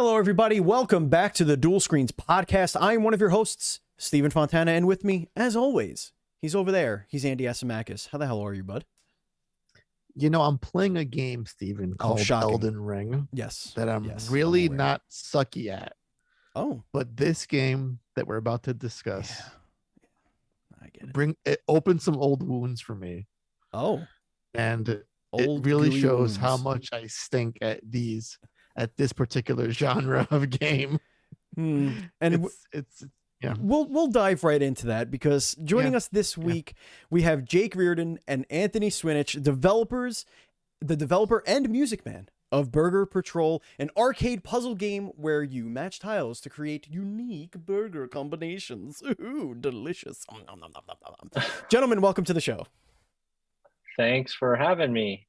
Hello, everybody. Welcome back to the Dual Screens podcast. I'm one of your hosts, Stephen Fontana, and with me, as always, he's over there. He's Andy Asimakis. How the hell are you, bud? You know, I'm playing a game, Stephen, called shocking. Elden Ring. Yes. That I'm Yes, really I'm aware. not sucky at. Oh, But this game that we're about to discuss, I get it. it opens some old wounds for me. Oh, And it old really gooey shows wounds. how much I stink at this particular genre of game. And it's yeah. We'll dive right into that because joining us this week, we have Jake Reardon and Anthony Swinnich, the developer and music man of Burger Patrol, an arcade puzzle game where you match tiles to create unique burger combinations. Ooh, delicious. Gentlemen, welcome to the show. Thanks for having me.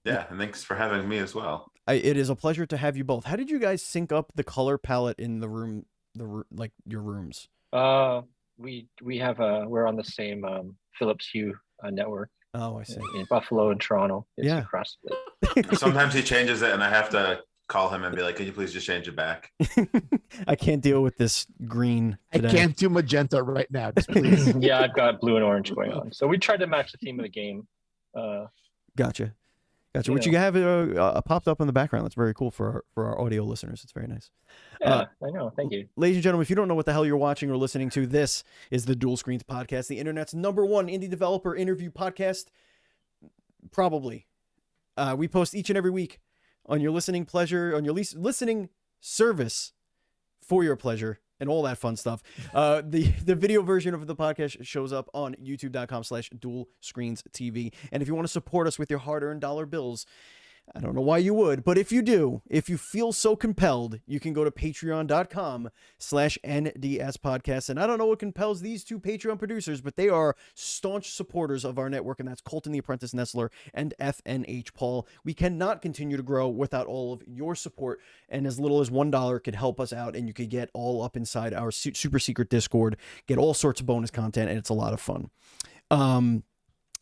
Yeah, and thanks for having me as well. It is a pleasure to have you both. How did you guys sync up the color palette in the room, like your rooms? We're on the same Philips Hue network. Oh, I see. In Buffalo and Toronto. It's across the... Sometimes he changes it, and I have to call him and be like, "Can you please just change it back?" I can't deal with this green today. I can't do magenta right now. Just please. Yeah, I've got blue and orange going on. So we tried to match the theme of the game. Gotcha. What you have popped up in the background. That's very cool for our audio listeners. It's very nice. Yeah, I know. Thank you. Ladies and gentlemen, if you don't know what the hell you're watching or listening to, this is the Dual Screens podcast, the internet's #1 indie developer interview podcast. Probably. We post each and every week on your listening pleasure, on your listening service for your pleasure, and all that fun stuff. The video version of the podcast shows up on youtube.com/dualscreens.tv. And if you want to support us with your hard-earned dollar bills, I don't know why you would, but if you do, if you feel so compelled, you can go to patreon.com/NDS podcast. And I don't know what compels these two Patreon producers, but they are staunch supporters of our network, and that's Colton the Apprentice Nestler and FNH Paul. We cannot continue to grow without all of your support, and as little as $1 could help us out, and you could get all up inside our super secret Discord, get all sorts of bonus content, and it's a lot of fun.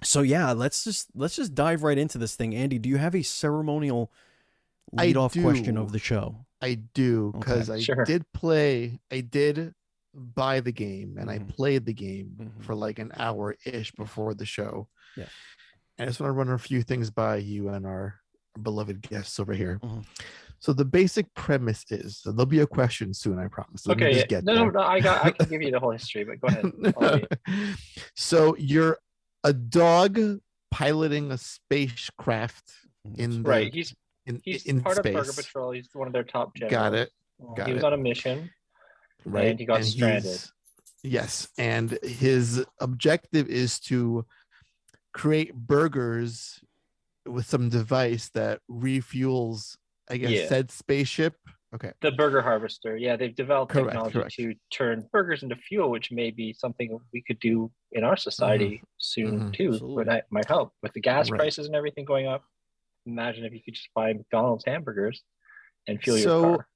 So yeah, let's just dive right into this thing. Andy, do you have a ceremonial lead-off question of the show? I do, because I did buy the game, and I played the game for like an hour-ish before the show. Yeah. And I just want to run a few things by you and our beloved guests over here. So the basic premise is, so there'll be a question soon, I promise. Okay. No, I can give you the whole history, but go ahead. So you're a dog piloting a spacecraft in He's part of Burger Patrol. He's one of their top generals. Got it. He was on a mission, and he got stranded. Yes, and his objective is to create burgers with some device that refuels, I guess, said spaceship. Okay. The burger harvester. Yeah, they've developed technology to turn burgers into fuel, which may be something we could do in our society soon too. Absolutely. But that might help with the gas prices and everything going up. Imagine if you could just buy McDonald's hamburgers and fuel your car.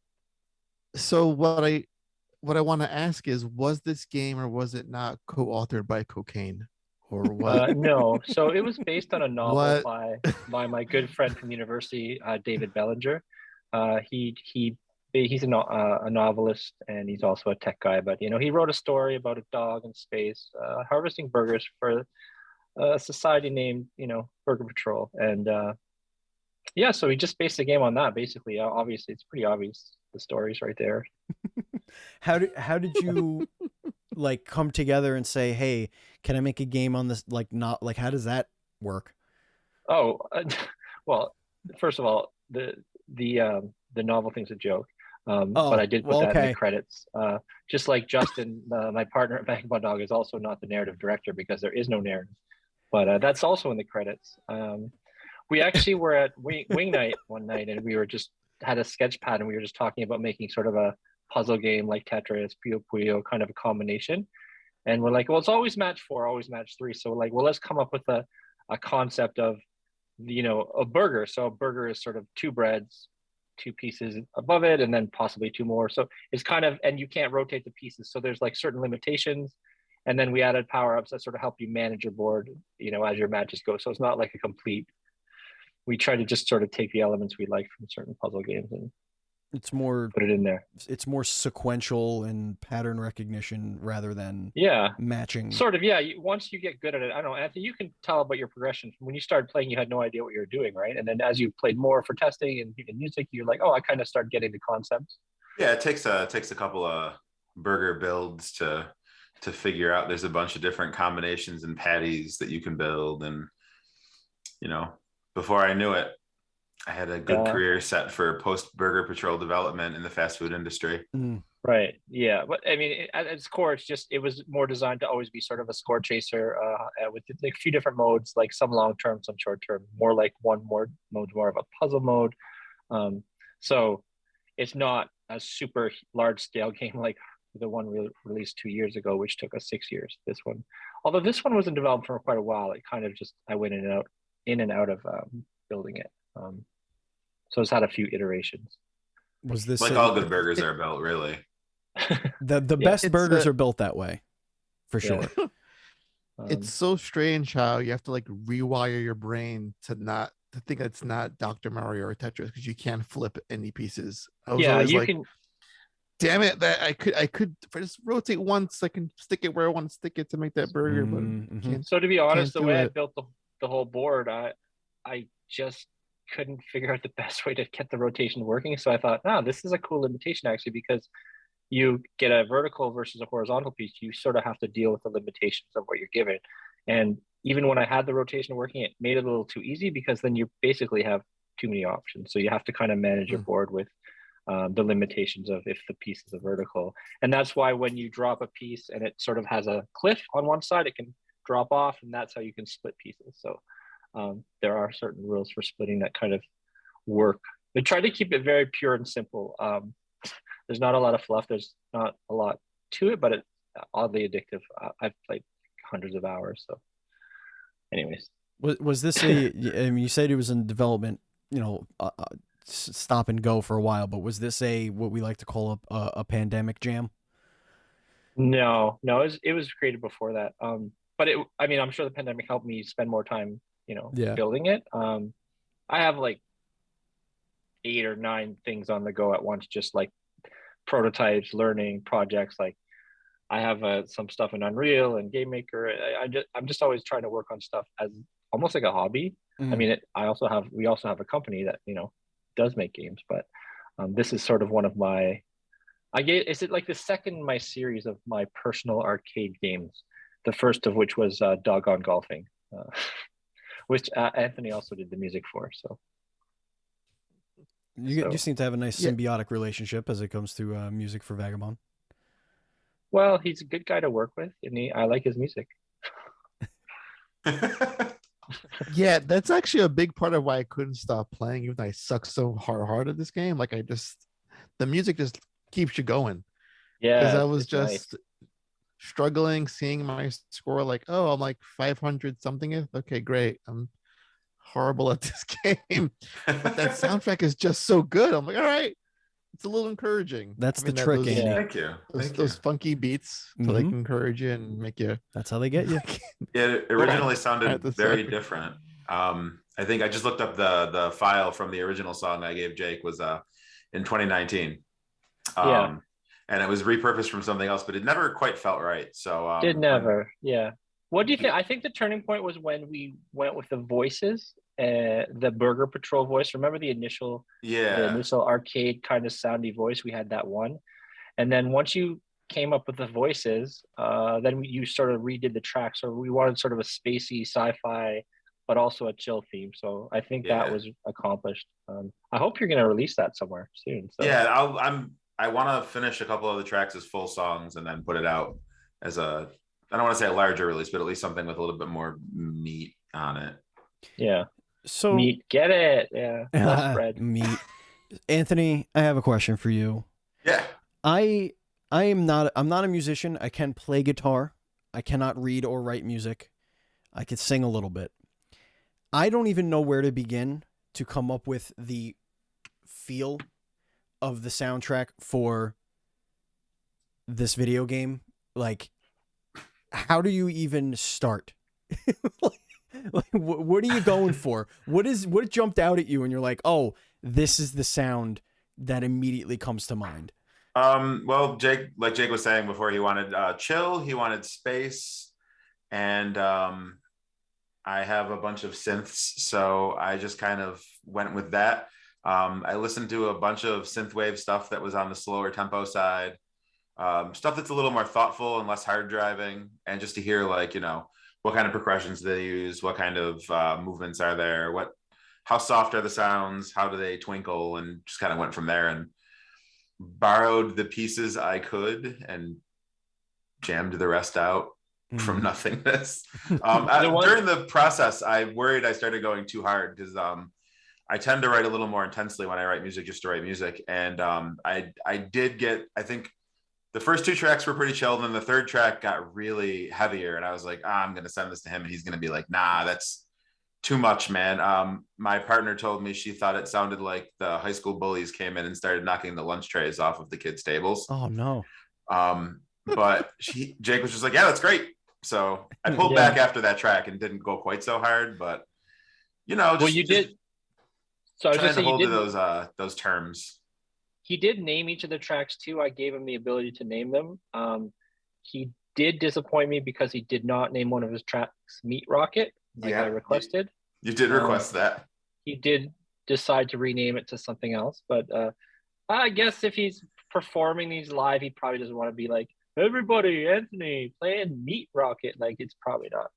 So what I want to ask is, was this game, or was it not co-authored by Cocaine, or what? No. So it was based on a novel by my good friend from university, David Bellinger. He's a novelist, and he's also a tech guy, but he wrote a story about a dog in space harvesting burgers for a society named Burger Patrol. And so he just based the game on that, basically. Obviously it's pretty obvious, the story's right there. How did you like come together and say, hey, can I make a game on this? How does that work? Well, first of all, the novel thing's a joke. But I did put that in the credits. Just like Justin, my partner at Vagabond Dog, is also not the narrative director because there is no narrative. But that's also in the credits. We actually were at Wing Night one night, and we were just had a sketch pad, and we were just talking about making sort of a puzzle game like Tetris, Puyo Puyo, kind of a combination. And we're like, well, it's always match 4, always match 3. So we're like, well, let's come up with a concept of, a burger. So a burger is sort of 2 breads, 2 pieces above it, and then possibly 2 more. So it's kind of, and you can't rotate the pieces. So there's like certain limitations. And then we added power-ups that sort of help you manage your board, as your matches go. So it's not like a complete, we try to just sort of take the elements we like from certain puzzle games and It's more put it in there. It's more sequential and pattern recognition rather than matching. Sort of, yeah. Once you get good at it, I don't know, Anthony, you can tell about your progression. When you started playing, you had no idea what you were doing, right? And then as you played more for testing and music, you're like, oh, I kind of start getting the concepts. Yeah, it takes a couple of burger builds to figure out. There's a bunch of different combinations and patties that you can build, and before I knew it, I had a good career set for post-Burger Patrol development in the fast food industry. Right. Yeah. But I mean, at its core, it was more designed to always be sort of a score chaser with like a few different modes, like some long-term, some short-term, more like one more mode, more of a puzzle mode. So it's not a super large-scale game like the one released 2 years ago, which took us 6 years. This one, although this one was in development for quite a while, it kind of I went in and out of building it. So it's had a few iterations. Was this like all good burgers are built, really? The best burgers are built that way, for sure. It's so strange how you have to like rewire your brain to think it's not Dr. Mario or Tetris because you can't flip any pieces. I was always like, damn it, that I could if I just rotate once, I can stick it where I want to stick it to make that burger. But so to be honest, the way I built the whole board, I just couldn't figure out the best way to get the rotation working. So I thought, this is a cool limitation actually, because you get a vertical versus a horizontal piece, you sort of have to deal with the limitations of what you're given. And even when I had the rotation working, it made it a little too easy because then you basically have too many options. So you have to kind of manage your board with the limitations of if the piece is a vertical. And that's why when you drop a piece and it sort of has a cliff on one side, it can drop off, and that's how you can split pieces. So there are certain rules for splitting that kind of work. They try to keep it very pure and simple. There's not a lot of fluff. There's not a lot to it, but it's oddly addictive. I've played hundreds of hours. So anyways. Was this you said it was in development, stop and go for a while, but was this what we like to call a pandemic jam? No, it was created before that. But I'm sure the pandemic helped me spend more time building it. I have like 8 or 9 things on the go at once, just like prototypes, learning projects. Like I have some stuff in Unreal and Game Maker. I'm just always trying to work on stuff as almost like a hobby. I mean, we also have a company that does make games, but this is sort of one of my. Is it like the second in my series of my personal arcade games? The first of which was Doggone Golfing. Which Anthony also did the music for. So you seem to have a nice symbiotic relationship as it comes to music for Vagabond. Well, he's a good guy to work with, and I like his music. Yeah, that's actually a big part of why I couldn't stop playing, even though I suck so hard at this game. Like the music just keeps you going. Yeah, because I was just struggling, seeing my score like, oh, I'm like 500 something. Okay, great. I'm horrible at this game, but that soundtrack is just so good. I'm like, all right, it's a little encouraging. That's the trick. Thank you. Those funky beats to like encourage you and make you. That's how they get you. Yeah, it originally sounded very different. I think I just looked up the file from the original song I gave Jake was in 2019. And it was repurposed from something else, but it never quite felt right. So it never. Yeah. What do you think? I think the turning point was when we went with the voices, the Burger Patrol voice. Remember the initial arcade kind of soundy voice? We had that one. And then once you came up with the voices, then you sort of redid the track. So we wanted sort of a spacey sci-fi, but also a chill theme. So I think that was accomplished. I hope you're going to release that somewhere soon. So. Yeah, I want to finish a couple of the tracks as full songs and then put it out as I don't want to say a larger release, but at least something with a little bit more meat on it. Yeah. So meat, get it. Yeah. Less bread. Meat. Anthony, I have a question for you. Yeah. I'm not a musician. I can play guitar. I cannot read or write music. I could sing a little bit. I don't even know where to begin to come up with the feel of the soundtrack for this video game. Like, how do you even start? like what are you going for? What jumped out at you and you're like, oh, this is the sound that immediately comes to mind? Well, Jake was saying before, he wanted chill, he wanted space, and I have a bunch of synths, so I just kind of went with that. I listened to a bunch of synthwave stuff that was on the slower tempo side, stuff that's a little more thoughtful and less hard driving, and just to hear, like, you know, what kind of percussions do they use, what kind of movements are there, how soft are the sounds, how do they twinkle, and just kind of went from there and borrowed the pieces I could and jammed the rest out from nothingness. During the process, I worried I started going too hard because I tend to write a little more intensely when I write music, just to write music. And I think the first 2 tracks were pretty chill, and then the 3rd track got really heavier, and I was like, I'm going to send this to him and he's going to be like, nah, that's too much, man. My partner told me she thought it sounded like the high school bullies came in and started knocking the lunch trays off of the kids' tables. Oh no. But Jake was just like, yeah, that's great. So I pulled back after that track and didn't go quite so hard, but you know, you did. So I was just saying, hold to those terms. He did name each of the tracks too. I gave him the ability to name them. He did disappoint me because he did not name one of his tracks Meat Rocket, like I requested. You did request that. He did decide to rename it to something else, but I guess if he's performing these live, he probably doesn't want to be like, everybody, Anthony playing Meat Rocket. Like, it's probably not.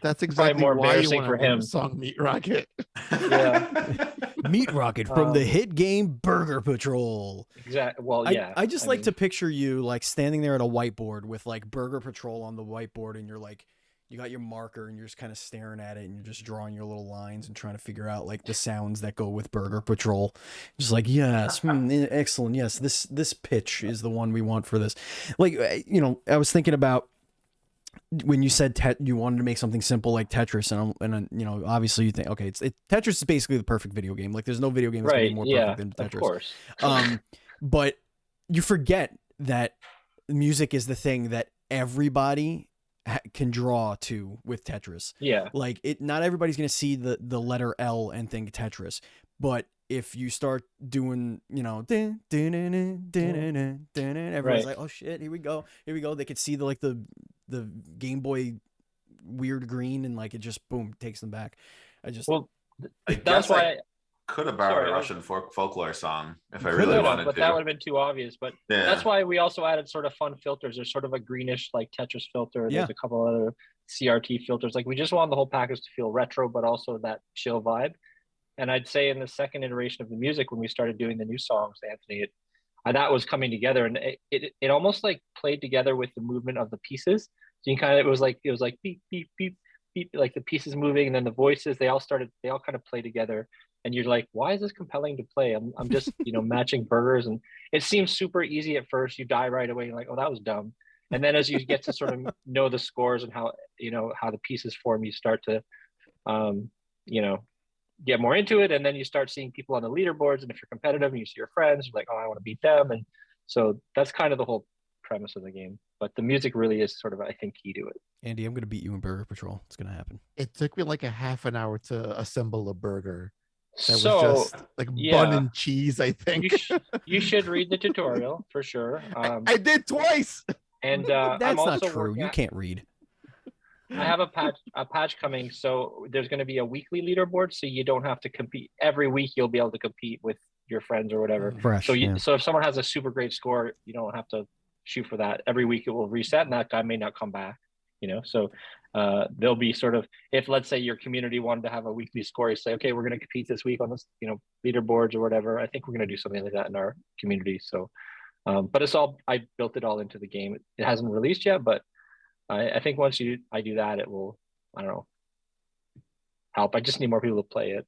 That's exactly more why you embarrassing want for him. Song Meat Rocket. Yeah. Meat Rocket from the hit game Burger Patrol. Exactly. Well, yeah. I just like to picture you like standing there at a whiteboard with like Burger Patrol on the whiteboard, and you're like, you got your marker and you're just kind of staring at it and you're just drawing your little lines and trying to figure out like the sounds that go with Burger Patrol. Just like, yes, excellent. Yes, this pitch is the one we want for this. Like, you know, I was thinking about when you said you wanted to make something simple like Tetris, and you know, obviously you think, okay, Tetris is basically the perfect video game. Like, there's no video game that's gonna be more perfect than Tetris. Of course. But you forget that music is the thing that everybody can draw to with Tetris. Yeah. Like, not everybody's going to see the letter L and think Tetris, but if you start doing, you know, everyone's like, oh shit, here we go. They could see the Game Boy weird green, and like, it just boom takes them back. That's why I could have borrowed a Russian folklore song if I really wanted but to. that would have been too obvious. But that's why we also added sort of fun filters. There's sort of a greenish like Tetris filter. There's a couple other CRT filters. Like, we just wanted the whole package to feel retro, but also that chill vibe. And I'd say in the second iteration of the music, when we started doing the new songs, Anthony, that was coming together, and it almost like played together with the movement of the pieces. So you kind of, it was like beep, beep, beep, beep, like the pieces moving, and then the voices, they all kind of play together. And you're like, why is this compelling to play? I'm just, you know, matching burgers. And it seems super easy at first. You die right away. You're like, oh, that was dumb. And then as you get to sort of know the scores and how, you know, how the pieces form, you start to, you know, get more into it. And then you start seeing people on the leaderboards. And if you're competitive and you see your friends, you're like, oh, I want to beat them. And so that's kind of the whole premise of the game. But the music really is sort of, I think, key to it. Andy, I'm going to beat you in Burger Patrol. It's going to happen. It took me like a half an hour to assemble a burger. That was just like bun and cheese, I think. You should read the tutorial for sure. I did twice. And that's I'm also not true. You can't read. I have a patch coming, so there's going to be a weekly leaderboard, so you don't have to compete every week. You'll be able to compete with your friends or whatever. Fresh, so if someone has a super great score, you don't have to shoot for that. Every week it will reset, and that guy may not come back. You know, so there'll be sort of, if let's say your community wanted to have a weekly score, you say, okay, we're going to compete this week on this, you know, leaderboards or whatever. I think we're going to do something like that in our community. So, but I built it all into the game. It hasn't released yet, but I think once I do that, it will, I don't know, help. I just need more people to play it.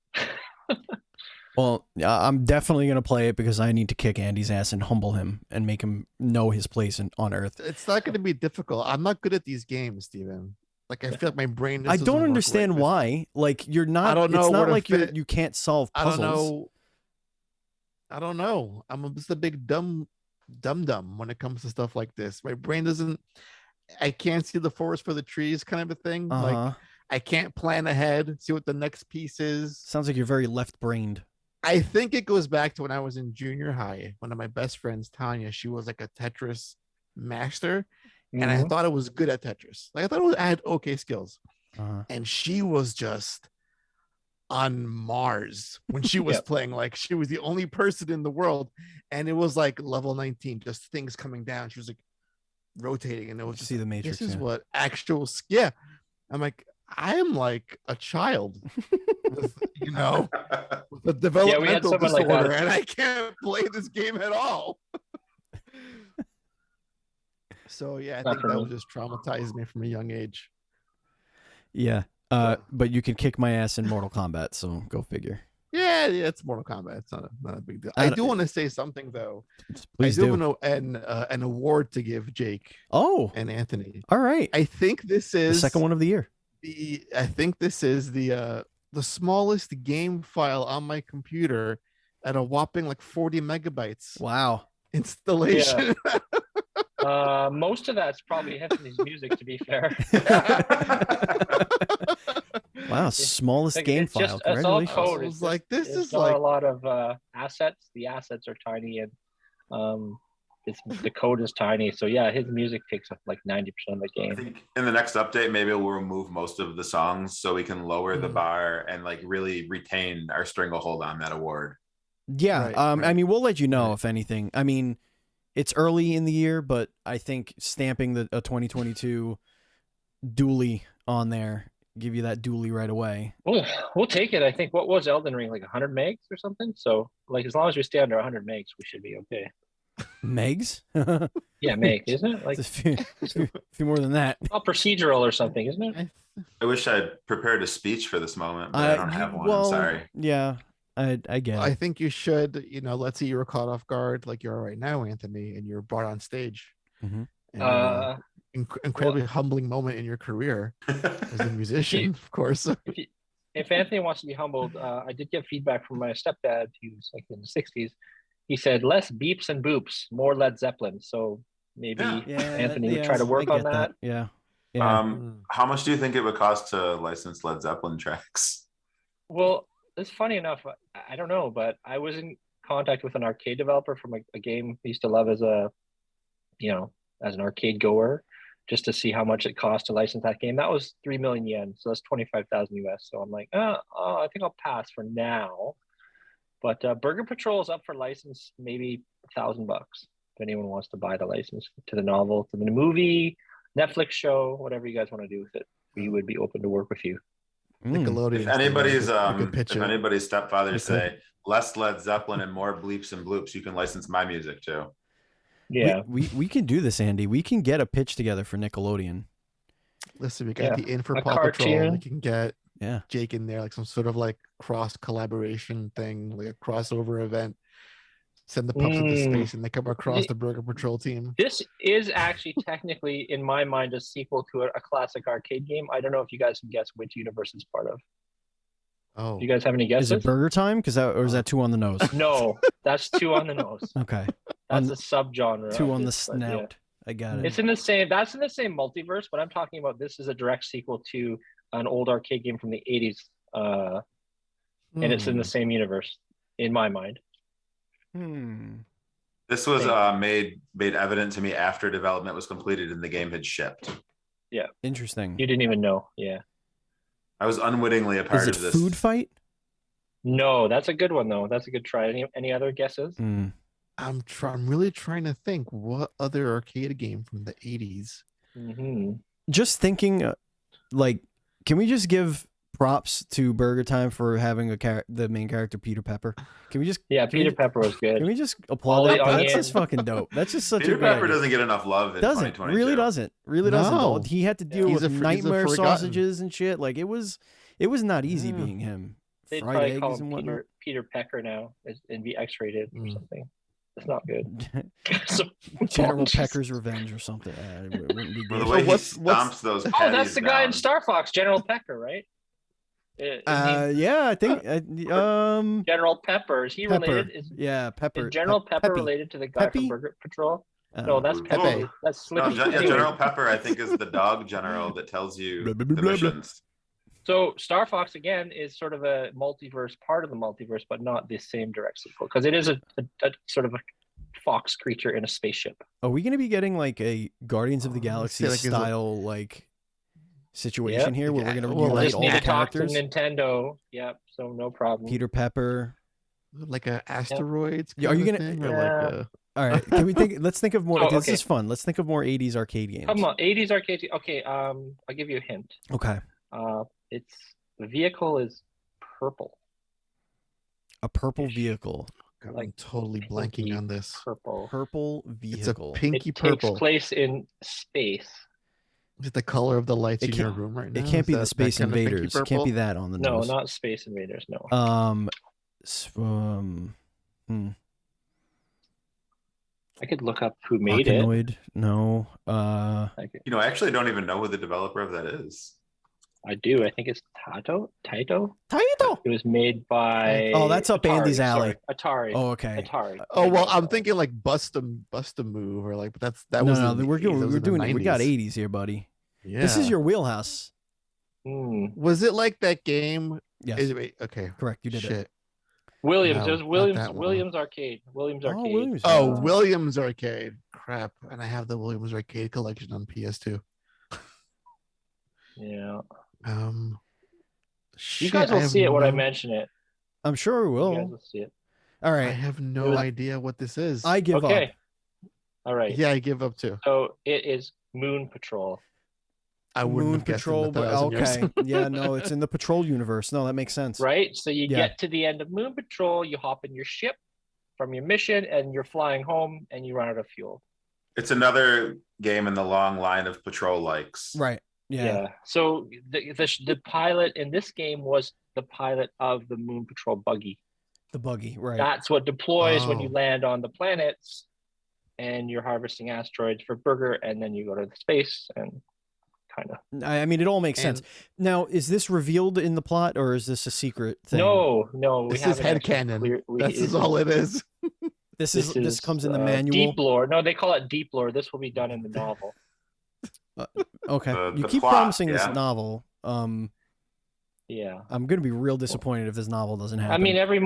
Well, I'm definitely going to play it because I need to kick Andy's ass and humble him and make him know his place on Earth. It's not going to be difficult. I'm not good at these games, Steven. Like, I feel like my brain I don't understand why. Like, you're not, I don't know, it's not like you can't solve puzzles. I don't know. I'm just a big dumb when it comes to stuff like this. My brain doesn't, I can't see the forest for the trees kind of a thing. Like, I can't plan ahead, see what the next piece is. Sounds like you're very left-brained. I think it goes back to when I was in junior high. One of my best friends, Tanya, she was like a Tetris master, and I thought I was good at Tetris. Like I had okay skills, and she was just on Mars when she was playing. Like she was the only person in the world, and it was like level 19, just things coming down. She was like rotating, and it was just see the Matrix. This is what actual. Yeah, I'm like, I am like a child. With, with a developmental disorder, and I can't play this game at all. So I think that was just traumatized me from a young age. Yeah, but you can kick my ass in Mortal Kombat, so go figure. Yeah, it's Mortal Kombat. It's not a big deal. I do want to say something though. Please I do have an award to give Jake. Oh, and Anthony. All right. I think this is the second one of the year. I think this is the smallest game file on my computer at a whopping like 40 megabytes. Wow. Installation. Yeah. Most of that's probably Anthony's music, to be fair. Wow, smallest game file. It's all code. It's like this is not like a lot of assets. The assets are tiny, and the code is tiny. So yeah, his music takes up like 90% of the game. I think in the next update, maybe we'll remove most of the songs so we can lower the bar and like really retain our stranglehold on that award. Yeah, right. I mean, we'll let you know if anything. I mean, it's early in the year, but I think stamping a 2022 dually on there, give you that dually right away. We'll take it. I think, what was Elden Ring, like 100 megs or something? So like as long as we stay under 100 megs, we should be okay. Megs? Yeah, meg, isn't it? Like a few more than that. All procedural or something, isn't it? I wish I'd prepared a speech for this moment, but I don't have one. I'm sorry. Yeah, I get it. I think you should, let's say you were caught off guard like you are right now, Anthony, and you're brought on stage. And, incredibly humbling moment in your career as a musician, of course. If Anthony wants to be humbled, I did get feedback from my stepdad, who's like in the 60s. He said, less beeps and boops, more Led Zeppelin. So maybe Anthony would try to work on that. Yeah. How much do you think it would cost to license Led Zeppelin tracks? Well, it's funny enough. I don't know, but I was in contact with an arcade developer from a game I used to love as an arcade goer, just to see how much it cost to license that game. That was 3 million yen. So that's 25,000 US. So I'm like, I think I'll pass for now. But Burger Patrol is up for license, maybe $1,000 if anyone wants to buy the license to the novel, to the movie, Netflix show, whatever you guys want to do with it. We would be open to work with you. Nickelodeon. If anybody's stepfathers say less Led Zeppelin and more bleeps and bloops, you can license my music too. Yeah, we can do this, Andy. We can get a pitch together for Nickelodeon. Listen, we got the In for Paw Patrol. We can get Jake in there, like some sort of like cross collaboration thing, like a crossover event. Send the pups into space and they come across the Burger Patrol team. This is actually technically, in my mind, a sequel to a classic arcade game. I don't know if you guys can guess which universe it's part of. Oh, do you guys have any guesses? Is it Burger Time? Or is that too on the nose? No, that's too on the nose. Okay, that's a subgenre. Too on the snout. I got it. It's in the same. That's in the same multiverse, but I'm talking about this is a direct sequel to an old arcade game from the 80s, and it's in the same universe, in my mind. This was made evident to me after development was completed and the game had shipped. Yeah. Interesting. You didn't even know. Yeah. I was unwittingly a part of this. Food Fight? No, that's a good one though. That's a good try. Any other guesses? I'm really trying to think what other arcade game from the 80s. Just thinking, can we just give props to Burger Time for having the main character Peter Pepper? Can we just? Yeah, Peter Pepper was good. Can we just applaud that? That's just fucking dope. That's just such Peter a Pepper doesn't get enough love. In doesn't 2022. really doesn't. He had to deal with nightmare forgotten. sausages and shit. Like it was not easy being him. They'd Fried probably eggs call and him whatnot. Peter Pecker now and be X-rated or something. It's not good. General Pecker's Revenge or something. It wouldn't be good. The way he stomps those patties Oh, that's the guy in Star Fox, General Pecker, right? Yeah, I think General Pepper. Is he related? Pepper. Is General Pepper related to the guy from Burger Patrol? No, that's Pepe. That's Slippy. No, General Pepper, I think, is the dog general that tells you the missions. So Star Fox again is sort of a multiverse, part of the multiverse, but not the same direct sequel because it is a sort of a fox creature in a spaceship. Are we going to be getting like a Guardians of the Galaxy style like situation here where we're going to reunite all the characters? Talk to Nintendo. Yep. So no problem. Peter Pepper. Like a asteroids. Are you gonna? All right. Can we think? Let's think of more. This is fun. Let's think of more 80s arcade games. Come on, 80s arcade. Okay. I'll give you a hint. Okay. The vehicle is purple. A purple vehicle. God, I'm totally blanking on this. Purple vehicle. It's a pinky purple. It takes place in space. Is it the color of the lights in your room right now? It can't be the Space Invaders. It can't be that on the nose. No, not Space Invaders. No. I could look up who made it. No. I actually don't even know who the developer of that is. I do. I think it's Taito. It was made by. Oh, that's up Atari, Andy's alley. Atari. Oh, okay. Atari. Oh well, I'm thinking like Bust a Move or like, but that was. No, we're doing. We got 80s here, buddy. Yeah. This is your wheelhouse. Was it like that game? Yes. Okay. Correct. You did it. Williams. It was Williams Arcade. Williams Arcade. Williams Arcade. Crap. And I have the Williams Arcade collection on PS2. Yeah. You guys will see it when I mention it. I'm sure we will. You guys will see it. All right. I have no idea what this is. I give up. All right. Yeah, I give up too. So it is Moon Patrol. I wouldn't have guessed in 1,000 years. Yeah, no, it's in the Patrol universe. No, that makes sense. Right? So you get to the end of Moon Patrol, you hop in your ship from your mission, and you're flying home, and you run out of fuel. It's another game in the long line of Patrol likes. Right. Yeah. So the pilot in this game was the pilot of the Moon Patrol buggy. The buggy, right. That's what deploys when you land on the planets and you're harvesting asteroids for Burger, and then you go to the space and kind of. I mean, it all makes sense. Now, is this revealed in the plot or is this a secret thing? No. This is headcanon. That's all it is. This comes in the manual. Deep lore. No, they call it deep lore. This will be done in the novel. Okay. You keep plot, promising this novel. Yeah. I'm going to be real disappointed if this novel doesn't happen. I mean, every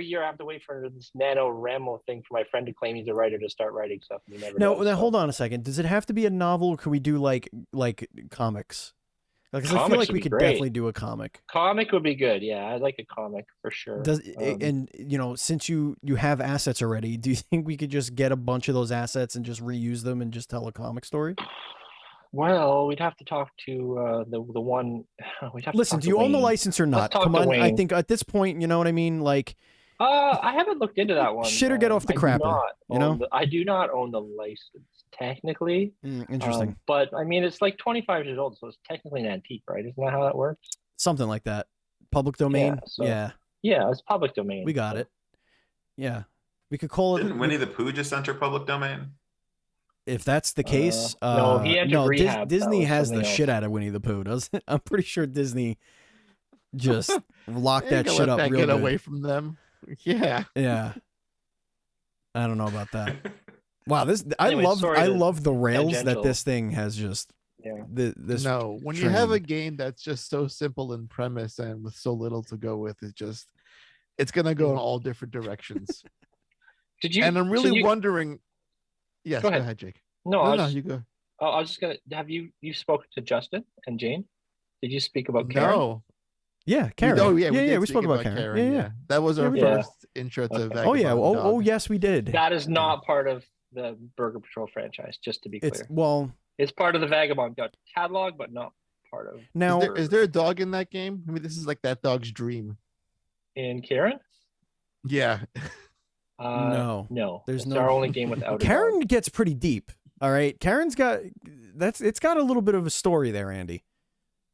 year I have to wait for this NaNoWriMo thing for my friend to claim he's a writer to start writing stuff. And he never does, now hold on a second. Does it have to be a novel or can we do like comics? Because I feel like we could definitely do a comic. Comic would be good. Yeah, I'd like a comic for sure. And since you have assets already, do you think we could just get a bunch of those assets and just reuse them and just tell a comic story? Well, we'd have to talk to the one. We'd have Listen, to do you own the license or not? Come on, I think at this point, you know what I mean. Like, I haven't looked into that one. Shit or get off the crapper. I do not own the license technically. Interesting. But I mean, it's like 25 years old, so it's technically an antique, right? Isn't that how that works? Something like that. Public domain. Yeah, it's public domain. We got it. Yeah, we could call it. Didn't Winnie the Pooh just enter public domain? If that's the case, no, he entered rehab. Disney has the shit out of Winnie the Pooh, doesn't it? I'm pretty sure Disney just locked that shit up real good. Get away from them. Yeah. Yeah. I don't know about that. Wow, I love the rails that this thing has just. Yeah. When you have a game that's just so simple in premise and with so little to go with, it's gonna go in all different directions. And I'm really wondering. Yes, go ahead, Jake. No, you go. I was just gonna have you spoke to Justin and Jane. Did you speak about Karen? No. Yeah, Karen. We spoke about Karen. Yeah. That was our first intro to Vagabond Dog. Yes, we did. That is not part of the Burger Patrol franchise, just to be clear. It's part of the Vagabond Dog catalog, but not part of. Now, is there a dog in that game? I mean, this is like that dog's dream. In Karen? Yeah. No. It's our only game without Karen gets pretty deep. All right. Karen's got it's got a little bit of a story there, Andy.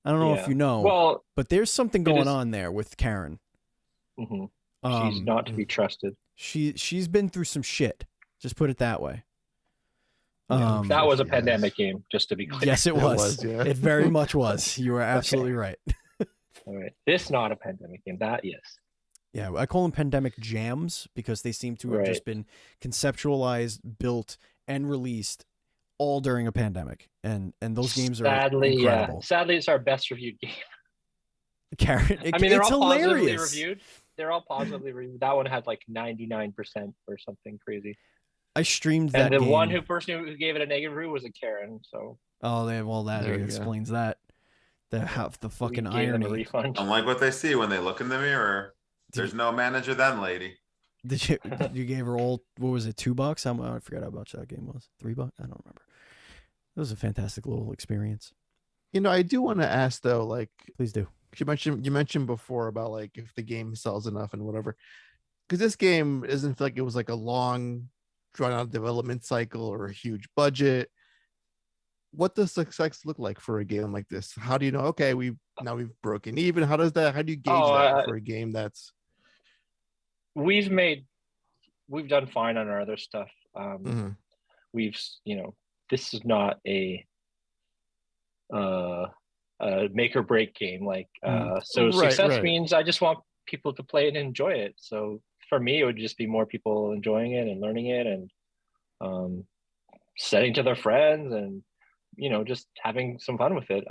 I don't know if you know, but there's something going on there with Karen. Mm-hmm. She's not to be trusted. She's been through some shit. Just put it that way. That was a pandemic game, just to be clear. Yes, it was. It very much was. You are absolutely right. All right. This not a pandemic game. That yes. Yeah, I call them pandemic jams because they seem to have just been conceptualized, built, and released all during a pandemic. And those games are incredible. Sadly, it's our best reviewed game. Karen, I mean, they're it's all positively hilarious. reviewed. They're all positively reviewed. That one had like 99% or something crazy. I streamed that game. And the one person who gave it a negative review was a Karen. So. Oh, that explains that. The fucking irony. A refund. Unlike what they see when they look in the mirror. There's no manager then, lady. Did you gave her all, what was it, $2? I forgot how much that game was. $3? I don't remember. It was a fantastic little experience. I do want to ask though, like, please do. You mentioned before about like if the game sells enough and whatever, because this game doesn't feel like it was like a long, drawn out development cycle or a huge budget. What does success look like for a game like this? How do you know? Okay, we've broken even. How do you gauge that for a game that's? We've done fine on our other stuff. We've, this is not a make or break game. Like, so success means I just want people to play it and enjoy it. So for me, it would just be more people enjoying it and learning it and setting to their friends and, just having some fun with it.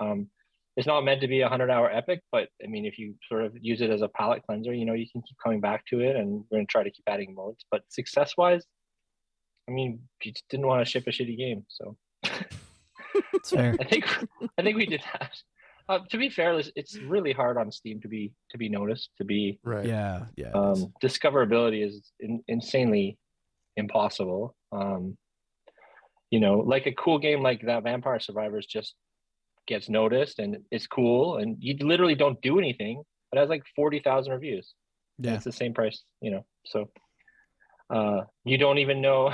It's not meant to be a 100-hour epic, but I mean, if you sort of use it as a palate cleanser, you can keep coming back to it, and we're going to try to keep adding modes. But success-wise, I mean, you just didn't want to ship a shitty game, so. That's fair. I think we did that. To be fair, it's really hard on Steam to be noticed, to be right. Yeah. Discoverability is insanely impossible. Like a cool game like that Vampire Survivors just gets noticed and it's cool, and you literally don't do anything, but it has like 40,000 reviews. Yeah, it's the same price. So you don't even know.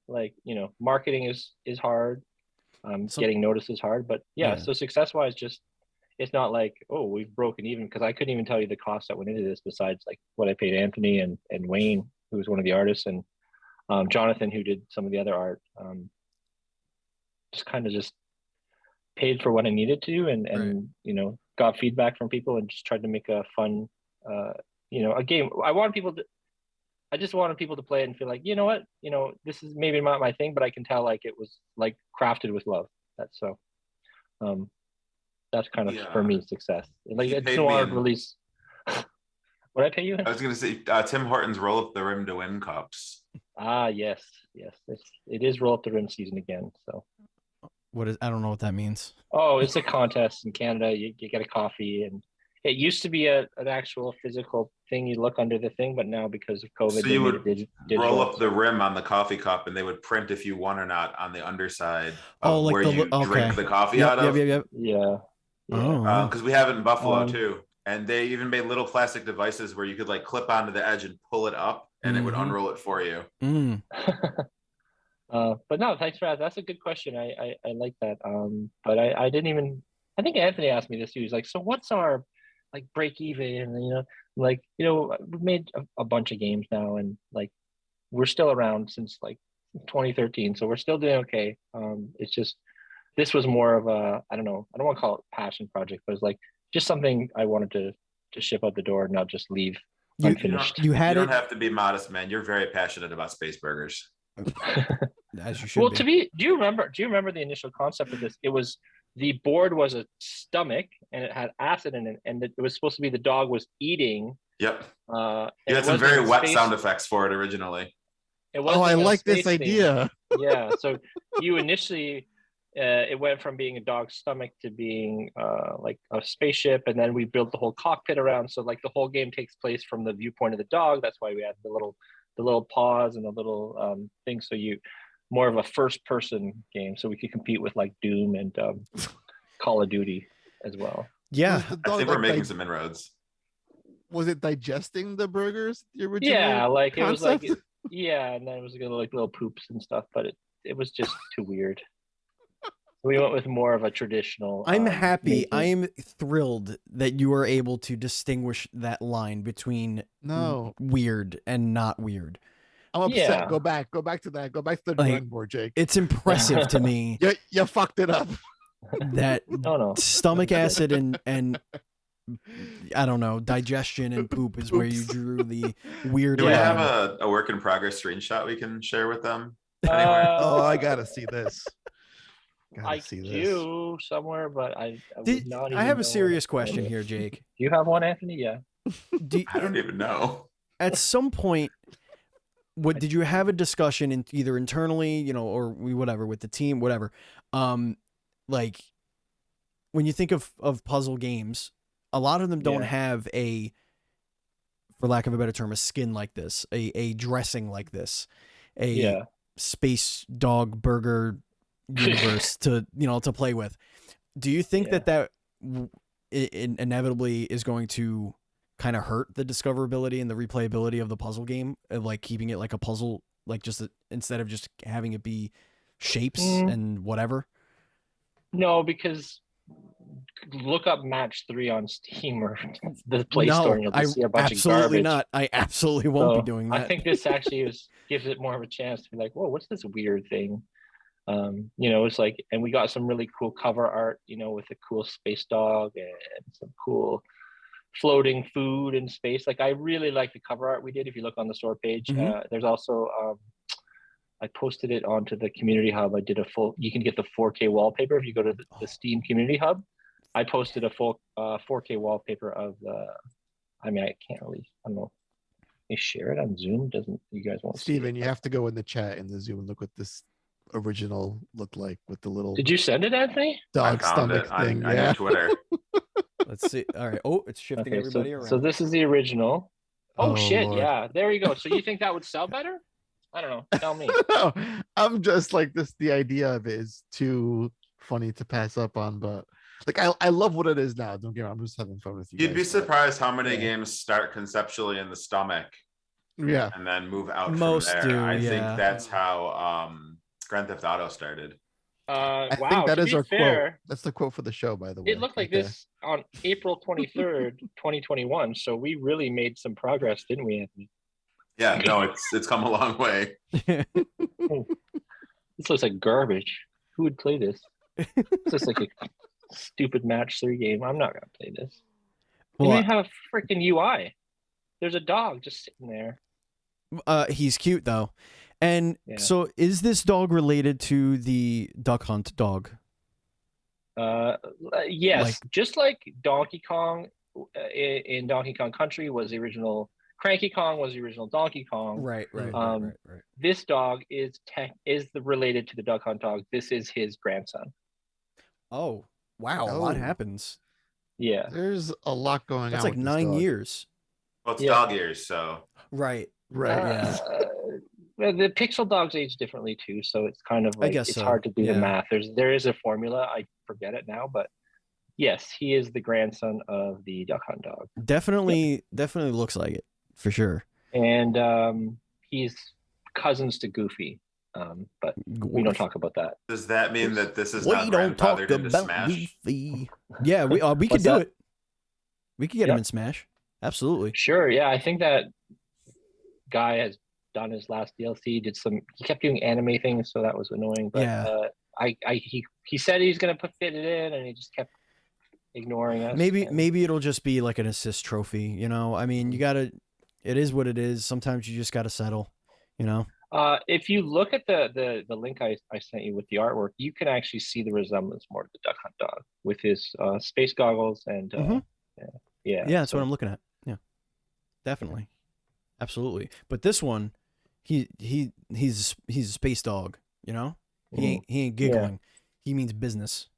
Like, marketing is hard. Getting noticed is hard, but so success wise, just it's not like, oh, we've broken even, because I couldn't even tell you the cost that went into this besides like what I paid Anthony and Wayne, who was one of the artists, and Jonathan, who did some of the other art. Just kind of just paid for what I needed to, and got feedback from people and just tried to make a fun a game. I just wanted people to play it and feel like, you know what, this is maybe not my thing, but I can tell like it was like crafted with love. That's kind of for me success. Like, it's no hard release. What I pay you in? I was going to say Tim Hortons Roll Up the Rim to Win cups. Yes, it is Roll Up the Rim season again. So I don't know what that means. Oh, it's a contest in Canada. You get a coffee, and it used to be an actual physical thing. You look under the thing, but now because of COVID, so you would roll up the rim on the coffee cup, and they would print if you won or not on the underside of where you drink the coffee out of. Yeah. Because we have it in Buffalo too, and they even made little plastic devices where you could like clip onto the edge and pull it up, and it would unroll it for you. But no, thanks for that. That's a good question. I like that. But I didn't even. I think Anthony asked me this too. He's like, so what's our like break even? And we've made a bunch of games now, and like we're still around since like 2013, so we're still doing okay. It's just this was more of a, I don't know, I don't want to call it a passion project, but it's like just something I wanted to ship out the door and not just leave unfinished. You don't have to be modest, man. You're very passionate about space burgers. As you should. Do you remember the initial concept of this? It was, the board was a stomach and it had acid in it, and it was supposed to be the dog was eating. Yep. You had some very wet sound effects for it originally. I like this idea. Yeah. So you initially, it went from being a dog's stomach to being like a spaceship, and then we built the whole cockpit around. So like the whole game takes place from the viewpoint of the dog. That's why we had the little paws and the little thing. So you more of a first person game, so we could compete with like Doom and Call of Duty as well. Yeah, I think we're making some inroads. Was it digesting the burgers? The original like concept? It was like and then it was like little poops and stuff, but it was just too weird. We went with more of a traditional. I'm happy. I'm thrilled that you are able to distinguish that line between weird and not weird. I'm upset. Yeah. Go back to that. Go back to the drawing board, Jake. It's impressive to me. You fucked it up. That stomach acid and I don't know, digestion and poop is where you drew the weird. Do we have a work in progress screenshot we can share with them? I gotta see this. I do somewhere, but I would not even I have a know serious question here, Jake. Do you have one, Anthony? Yeah. I don't even know. At some point, did you have a discussion either internally, or whatever with the team, whatever? Like when you think of puzzle games, a lot of them don't have for lack of a better term, a skin like this, a dressing like this, a space dog burger universe to play with. Do you think that inevitably is going to kind of hurt the discoverability and the replayability of the puzzle game, of like keeping it like a puzzle, like just instead of just having it be shapes and whatever? No, because look up Match 3 on Steam or the Play Store and you'll see a bunch of garbage. Not. I absolutely won't be doing that. I think this actually gives it more of a chance to be like, whoa, what's this weird thing? It's like, and we got some really cool cover art, with a cool space dog and some cool floating food in space. Like, I really like the cover art we did. If you look on the store page, there's also I posted it onto the community hub. I did you can get the 4K wallpaper if you go to the Steam community hub. I posted a full 4K wallpaper of I can't really, I don't know. You share it on Zoom? You guys won't see Steven, you have to go in the chat in the Zoom and look what this original looked like with the little. Did you send it, Anthony? Dog stomach thing. On Twitter. Let's see. All right. Oh, it's shifting everybody around. So this is the original. Oh shit! Lord. Yeah, there you go. So you think that would sell better? I don't know. Tell me. No, I'm just like this. The idea of it is too funny to pass up on, but like I love what it is now. Don't get me wrong. I'm just having fun with you. You'd be surprised how many games start conceptually in the stomach, and then move out Most from there. do, I think that's how Grand Theft Auto started. I think that is our quote. That's the quote for the show, by the way. It looked like this on April 23rd, 2021. So we really made some progress, didn't we, Anthony? Yeah, no, it's come a long way. This looks like garbage. Who would play this? It's just like a stupid Match 3 game. I'm not gonna play this. Well, you have a freaking UI. There's a dog just sitting there. He's cute though. And so is this dog related to the Duck Hunt dog? Yes, just like Donkey Kong in Donkey Kong Country was the original. Cranky Kong was the original Donkey Kong. Right. This dog is related to the Duck Hunt dog. This is his grandson. Oh, wow. A lot happens. Yeah. There's a lot going on. That's like 9 years. Well, it's dog years, so. Right. The Pixel dogs age differently too, so it's kind of like, I guess it's hard to do the math. There is a formula. I forget it now, but yes, he is the grandson of the Duck Hunt dog. Definitely looks like it. For sure. And he's cousins to Goofy, but we don't talk about that. Does that mean that this is not grandfathered into Smash? Goofy. Yeah, we could do it. We could get him in Smash. Absolutely. Sure. Yeah, I think that guy has done his last DLC. He kept doing anime things, so that was annoying. But he said he's gonna fit it in, and he just kept ignoring us. Maybe it'll just be like an assist trophy. I mean, you gotta. It is what it is. Sometimes you just got to settle, If you look at the link I sent you with the artwork, you can actually see the resemblance more to the Duck Hunt dog with his space goggles and that's what I'm looking at. Yeah, definitely, absolutely. But this one, he's a space dog. He ain't giggling. He means business.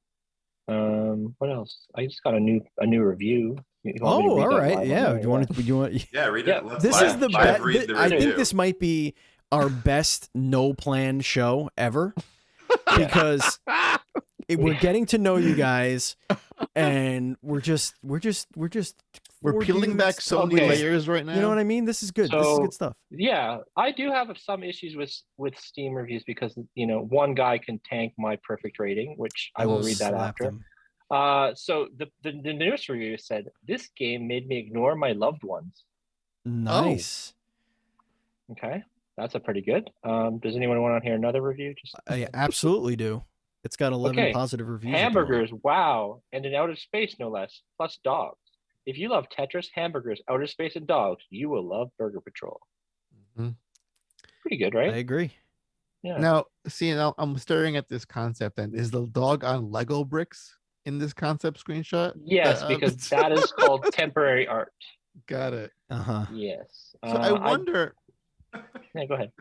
What else? I just got a new review. Oh, all right. Yeah. Do you want? Yeah, read it. This is the best. I think this might be our best no plan show ever because we're getting to know you guys, and we're peeling back so many layers right now. You know what I mean? This is good. This is good stuff. Yeah, I do have some issues with Steam reviews because one guy can tank my perfect rating, which I will read that after. Them. So the newest review said this game made me ignore my loved ones. Nice. Okay, that's a pretty good. Does anyone want to hear another review? I absolutely do. It's got 11 positive reviews. Hamburgers, wow, and in outer space no less. Plus dogs. If you love Tetris, hamburgers, outer space, and dogs, you will love Burger Patrol. Mm-hmm. Pretty good, right? I agree. Yeah. Now, see, now I'm staring at this concept, and is the dog on Lego bricks in this concept screenshot? Yes, because that is called temporary art. Got it. Yes. So I wonder. Yeah, go ahead.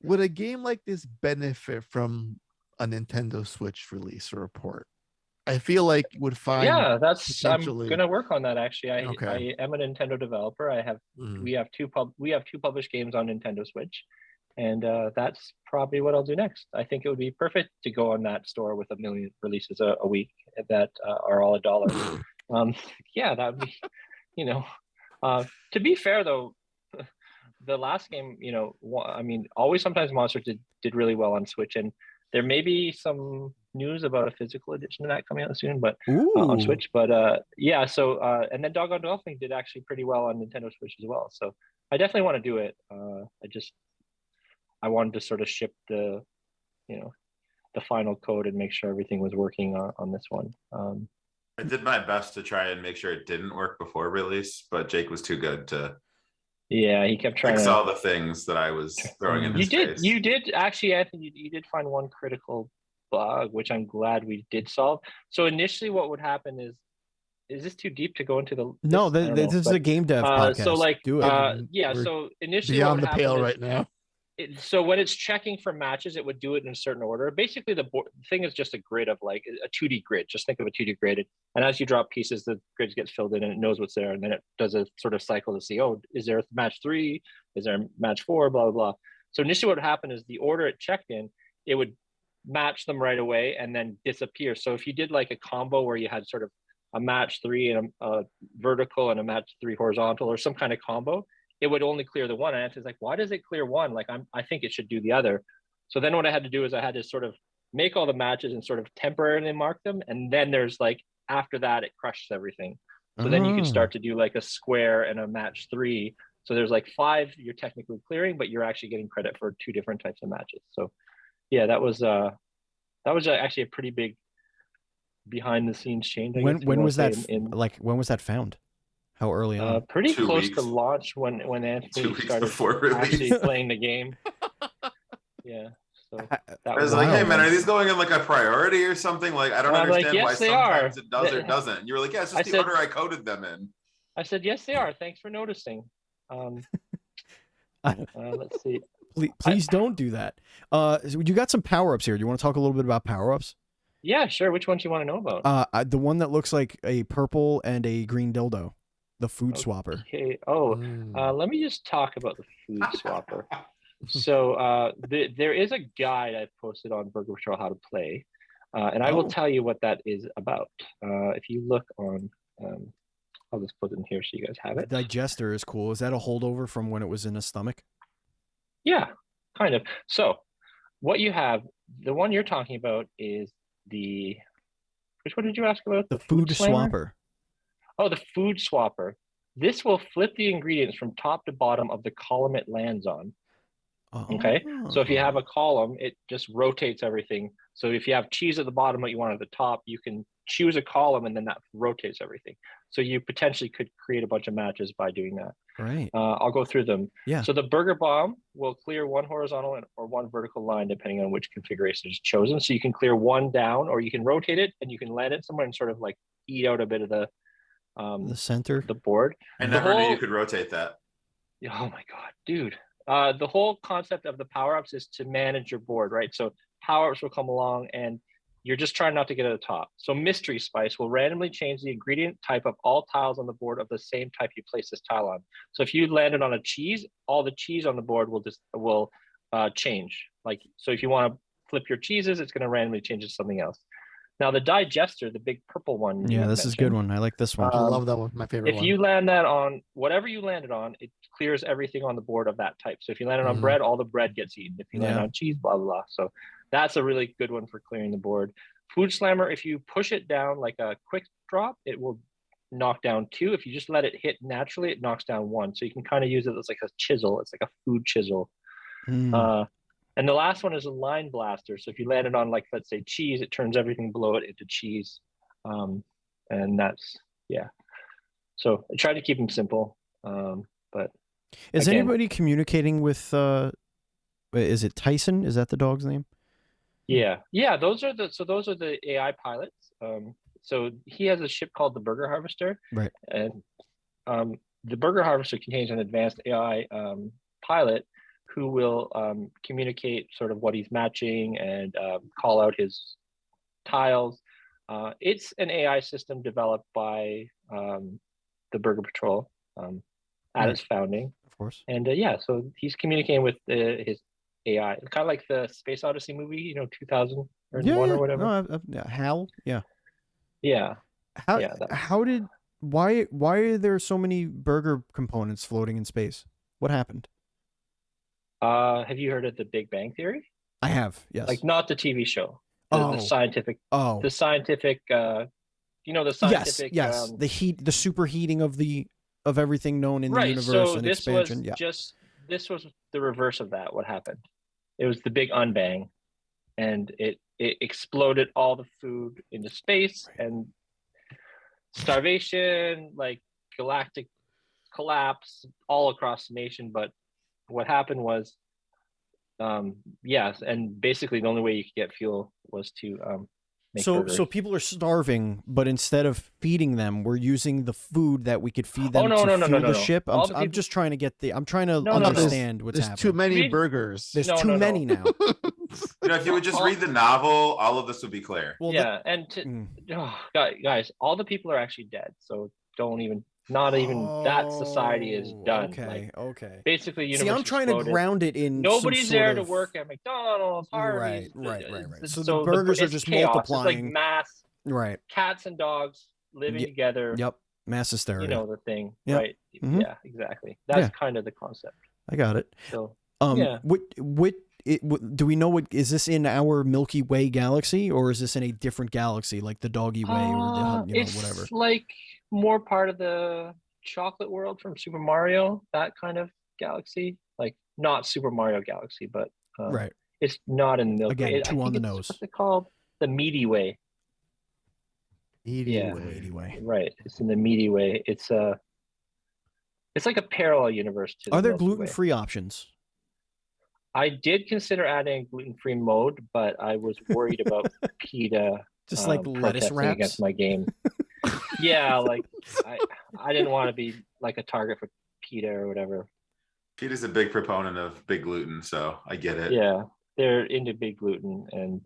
Would a game like this benefit from a Nintendo Switch release or a port? I feel like you would find. Yeah, I'm gonna work on that actually. I am a Nintendo developer. We have two published games on Nintendo Switch, and that's probably what I'll do next. I think it would be perfect to go on that store with 1 million releases a week that are all $1. Yeah, that would be, to be fair though, the last game, I mean, Always Sometimes Monsters did really well on Switch, and there may be some news about a physical edition of that coming out soon, but on Switch. But yeah, so and then Doggone Dolphin did actually pretty well on Nintendo Switch as well. So I definitely want to do it. I wanted to sort of ship the final code and make sure everything was working on this one. I did my best to try and make sure it didn't work before release, but Jake was too good to. Yeah, he kept trying to all the things that I was throwing in his face. You did actually, Anthony. You did find one critical bug, which I'm glad we did solve. So initially, what would happen is this too deep to go into the? No, this is a game dev podcast. So do it. Yeah. So initially, beyond the pale right now. So when it's checking for matches, it would do it in a certain order. Basically, the thing is just a grid of like a 2D grid. Just think of a 2D grid. And as you drop pieces, the grid gets filled in and it knows what's there. And then it does a sort of cycle to see, is there match 3? Is there match 4? Blah, blah, blah. So initially what would happen is the order it checked in, it would match them right away and then disappear. So if you did like a combo where you had sort of a match 3 and a vertical and a match 3 horizontal or some kind of combo, it would only clear the one. And it's like, why does it clear one? Like, I think it should do the other. So then what I had to do is I had to sort of make all the matches and sort of temporarily mark them. And then there's like, after that, it crushes everything. So then you can start to do like a square and a match 3. So there's like 5 you're technically clearing, but you're actually getting credit for 2 different types of matches. So yeah, that was actually a pretty big behind the scenes change. When was that? When was that found? How early on? Pretty close to launch when Anthony started actually playing the game. Yeah. So I was like, hey man, are these going in like a priority or something? Like, I don't understand why sometimes it does or it doesn't. And you were like, yeah, it's just the order I coded them in. I said, yes, they are. Thanks for noticing. Let's see. Please don't do that. You got some power-ups here. Do you want to talk a little bit about power-ups? Yeah, sure. Which ones do you want to know about? The one that looks like a purple and a green dildo. The food swapper. Okay. Let me just talk about the food swapper. So there is a guide I've posted on Burger Patrol how to play, and I will tell you what that is about. If you look on, I'll just put it in here so you guys have it. The digester is cool. Is that a holdover from when it was in a stomach? Yeah, kind of. So what you have, the one you're talking about is which one did you ask about? The food swapper. Oh, the food swapper. This will flip the ingredients from top to bottom of the column it lands on. Okay. So if you have a column, it just rotates everything. So if you have cheese at the bottom, what you want at the top, you can choose a column and then that rotates everything. So you potentially could create a bunch of matches by doing that. Right. I'll go through them. Yeah. So the burger bomb will clear one horizontal or one vertical line, depending on which configuration is chosen. So you can clear one down, or you can rotate it and you can land it somewhere and sort of like eat out a bit of the center, the board. I never knew you could rotate that. Oh my god, dude. The whole concept of the power-ups is to manage your board, right? So power-ups will come along and you're just trying not to get at the top. So Mystery Spice will randomly change the ingredient type of all tiles on the board of the same type you place this tile on. So if you landed on a cheese, all the cheese on the board will change. Like, so if you want to flip your cheeses, it's going to randomly change it to something else. Now the digester, the big purple one. Yeah, this is a good one. I like this one. I love that one. My favorite one. If you land that on whatever you landed on, it clears everything on the board of that type. So if you landed on bread, all the bread gets eaten. If you land on cheese, blah, blah, blah. So that's a really good one for clearing the board. Food Slammer, if you push it down like a quick drop, it will knock down 2. If you just let it hit naturally, it knocks down 1. So you can kind of use it as like a chisel. It's like a food chisel. And the last one is a line blaster. So if you land it on, like, let's say cheese, it turns everything below it into cheese. And that's, yeah. So I tried to keep them simple. But is anybody communicating with is it Tyson? Is that the dog's name? Yeah. Those are the AI pilots. So he has a ship called the Burger Harvester. Right. And the Burger Harvester contains an advanced AI pilot who will communicate sort of what he's matching and call out his tiles. It's an AI system developed by the Burger Patrol at its founding. Of course. And so he's communicating with his AI, kind of like the Space Odyssey movie, 2001 or whatever. No, HAL, yeah. Yeah. Why are there so many burger components floating in space? What happened? Have you heard of the Big Bang Theory? I have, yes. Like not the TV show. The scientific. Oh. The scientific. The scientific. Yes. The superheating of everything known in the universe so and this expansion. Was this was the reverse of that. What happened? It was the big unbang, and it exploded all the food into space and starvation, like galactic collapse all across the nation. But what happened was, and basically the only way you could get fuel was to make burgers. So people are starving, but instead of feeding them, we're using the food that we could feed them to fuel the ship. I'm just trying to get I'm trying to understand what's happening. There's too many burgers. There's too many now. If you would just read the novel, all of this would be clear. Well, guys, all the people are actually dead. So not even that society is done. Okay. Basically, I'm trying to ground it in. Nobody's there to work at McDonald's. Right. So the burgers are just chaos. Multiplying. It's like mass. Right. Cats and dogs living together. Yep. Mass hysteria. You know the thing, yep. right? Mm-hmm. Yeah, exactly. That's kind of the concept. I got it. So, do we know what is this in our Milky Way galaxy, or is this in a different galaxy, like the Doggy Way or it's whatever? It's like more part of the chocolate world from Super Mario, that kind of galaxy. Like not Super Mario Galaxy, but right. It's not in Milky Way. Again, too on the nose. What's it called? The Meaty Way. Meaty Way. Right. It's in the Meaty Way. It's like a parallel universe to. Are there gluten-free options? I did consider adding a gluten-free mode, but I was worried about PETA just like lettuce wraps against my game. Yeah, like I didn't want to be like a target for PETA or whatever. PETA's a big proponent of big gluten, so I get it. Yeah, they're into big gluten, and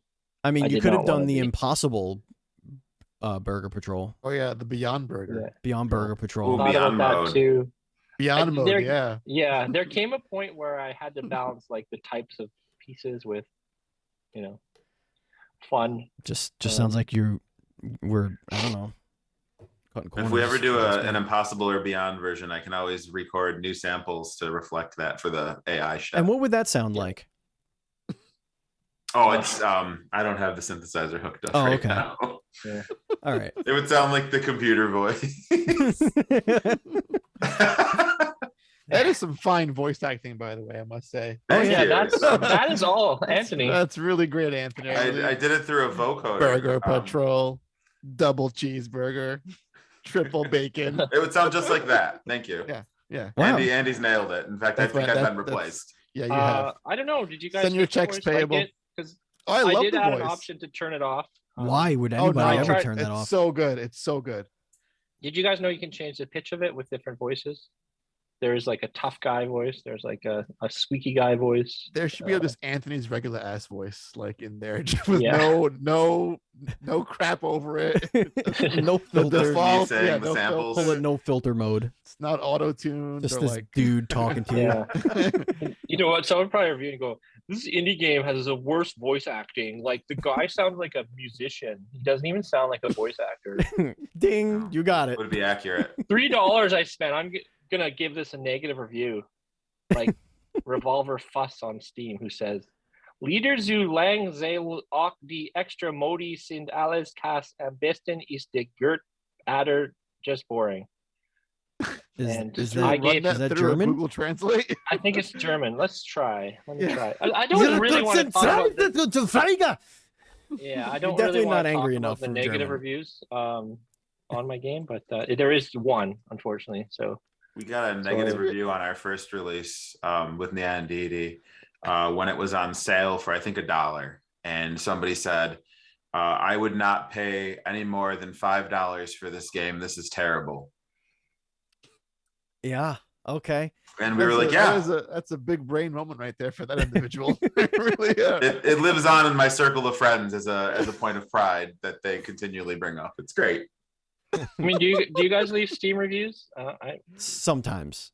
I mean, you could have done the Impossible Burger Patrol. Oh yeah, the Beyond Burger. Yeah. Beyond Burger Patrol. Thought about that too. Beyond mode, yeah. Yeah, there came a point where I had to balance like the types of pieces with, fun. Just sounds like we're I don't know. If we ever do an Impossible or Beyond version, I can always record new samples to reflect that for the AI show. And what would that sound like? Oh, it's I don't have the synthesizer hooked up right now. Yeah. All right. It would sound like the computer voice. That is some fine voice acting, by the way, I must say. That is all, Anthony. That's really great, Anthony. I did it through a vocoder. Burger Patrol, double cheeseburger, triple bacon. It would sound just like that. Thank you. Yeah. Wow. Andy's nailed it. In fact, I think I've been replaced. Yeah, you have. I don't know. Did you guys send your checks payable? Because I did add an option to turn it off. Why would anybody ever turn that off? It's so good. It's so good. Did you guys know you can change the pitch of it with different voices? There's like a tough guy voice. There's like a squeaky guy voice. There should be just Anthony's regular ass voice, like in there, with no crap over it. No filter. The samples. Pull it no filter mode. It's not auto tuned. Just this dude talking to you. You know what? Someone probably review and go, "This indie game has the worst voice acting. Like the guy sounds like a musician. He doesn't even sound like a voice actor." Ding! You got it. Would be accurate. $3 I spent. I'm gonna give this a negative review, like Revolver Fuss on Steam, who says, "Lieder zu lang zij ook die extra modi sind alles kas am besten is de Gert adder just boring." Is that German? Google Translate. I think it's German. Let's try. Let me try. I don't really want to talk about Yeah, I don't really want to talk about the negative reviews on my game, but there is one, unfortunately. So we got a negative review on our first release with Nyan Deity. when it was on sale for I think $1, and somebody said, I would not pay any more than $5 for this game. This is terrible. Yeah. Okay. And we were like, yeah, that's a big brain moment right there for that individual. Really, yeah. It lives on in my circle of friends as a point of pride that they continually bring up. It's great. I mean, do you guys leave Steam reviews? Sometimes.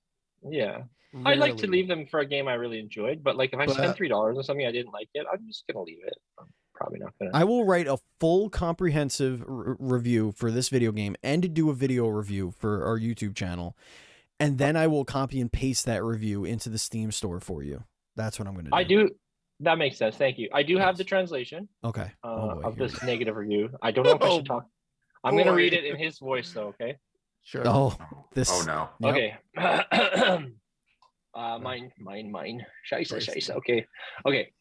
Yeah. Rarely. I'd like to leave them for a game I really enjoyed, but like if I spend $3 on something I didn't like it, I'm just gonna leave it. I'm probably not gonna. I will write a full comprehensive review for this video game and do a video review for our YouTube channel, and then I will copy and paste that review into the Steam store for you. That's what I'm gonna do. I do. That makes sense. Thank you. I do have the translation. Okay. Of this negative review. I don't know if I should talk. I'm gonna read it in his voice though. Okay. Sure. Oh, this. Oh no. Okay. Mine. Scheiße. Okay.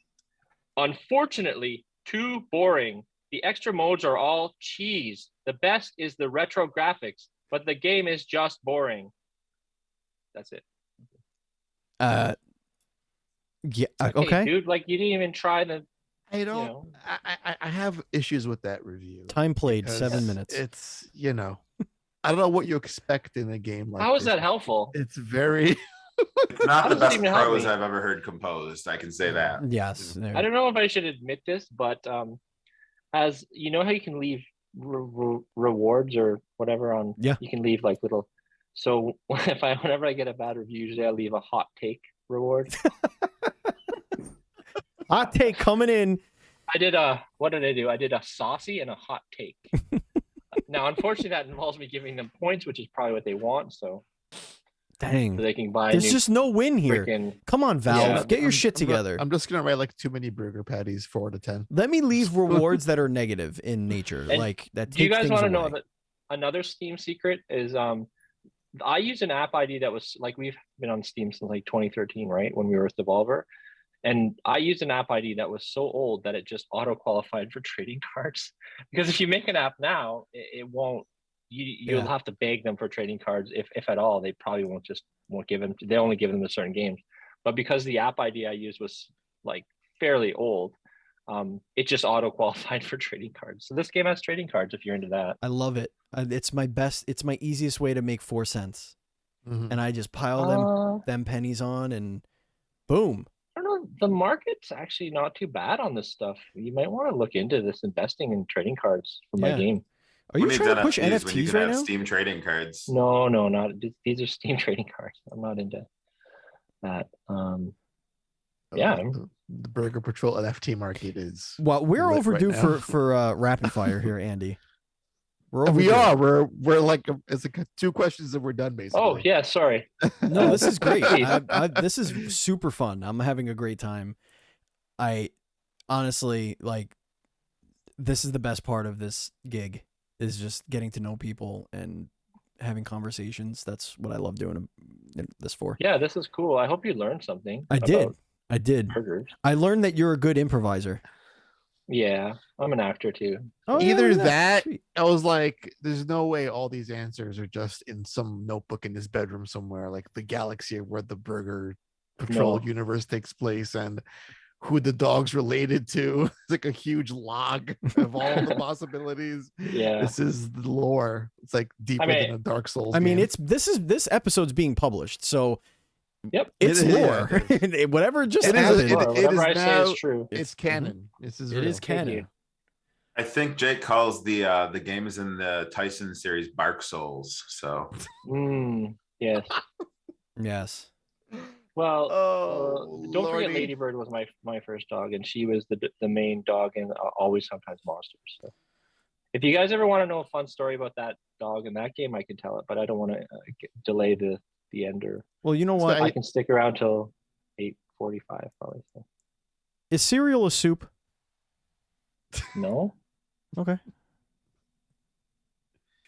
Unfortunately, too boring. The extra modes are all cheese. The best is the retro graphics, but the game is just boring. That's it. Yeah. Okay. Dude, like you didn't even try the. I don't. You know. I have issues with that review. Time played 7 minutes. It's I don't know what you expect in a game like. How is that helpful? It's very. It's not the best prose I've ever heard composed. I can say that. Yes. I don't know if I should admit this, but as you know how you can leave rewards or whatever on. Yeah. You can leave like little. So whenever I get a bad review, usually I leave a hot take reward. Hot take coming in. What did I do? I did a saucy and a hot take. Now, unfortunately, that involves me giving them points, which is probably what they want. So, dang, so they can buy. There's just no win here. Come on, Valve, get your shit together. I'm just gonna write like too many burger patties 4 out of 10. Let me leave rewards that are negative in nature, and like that. Do you guys want to know that another Steam secret is? I use an app ID that was like we've been on Steam since like 2013, right? When we were with Devolver. And I used an app ID that was so old that it just auto-qualified for trading cards. Because if you make an app now, it won't. You'll have to beg them for trading cards, if at all. They probably won't give them. They only give them to certain games. But because the app ID I used was like fairly old, it just auto-qualified for trading cards. So this game has trading cards if you're into that. I love it. It's my best. It's my easiest way to make 4 cents, and I just pile them pennies on, and boom. I don't know. The market's actually not too bad on this stuff. You might want to look into this investing in trading cards for my game. Are you trying to push NFTs right now? Steam trading cards. No, not these are Steam trading cards. I'm not into that. The Burger Patrol NFT market is. Well, we're overdue for rapid fire here, Andy. We are. We're like it's like 2 questions and we're done basically. Oh yeah, sorry. No, this is great. This is super fun. I'm having a great time. I honestly like. This is the best part of this gig is just getting to know people and having conversations. That's what I love doing this for. Yeah, this is cool. I hope you learned something. I did. Burgers. I learned that you're a good improviser. Yeah, I'm an actor too. Oh, either that, I was like, there's no way all these answers are just in some notebook in his bedroom somewhere, like the galaxy where the Burger Patrol universe takes place and who the dog's related to. It's like a huge log of all the possibilities. Yeah, this is the lore. It's like deeper than a Dark Souls. I mean, this episode's being published, so. Yep, it's lore. Whatever just happened. Whatever I say is true. It's canon. This is it is canon. I think Jake calls the game is in the Tyson series Bark Souls. So. Yes. Yes. Well, don't forget Ladybird was my first dog, and she was the main dog in Always Sometimes Monsters. So. If you guys ever want to know a fun story about that dog in that game, I can tell it, but I don't want to delay the end. Well, you know what? I can stick around till 8:45 probably. So. Is cereal a soup? No. Okay. I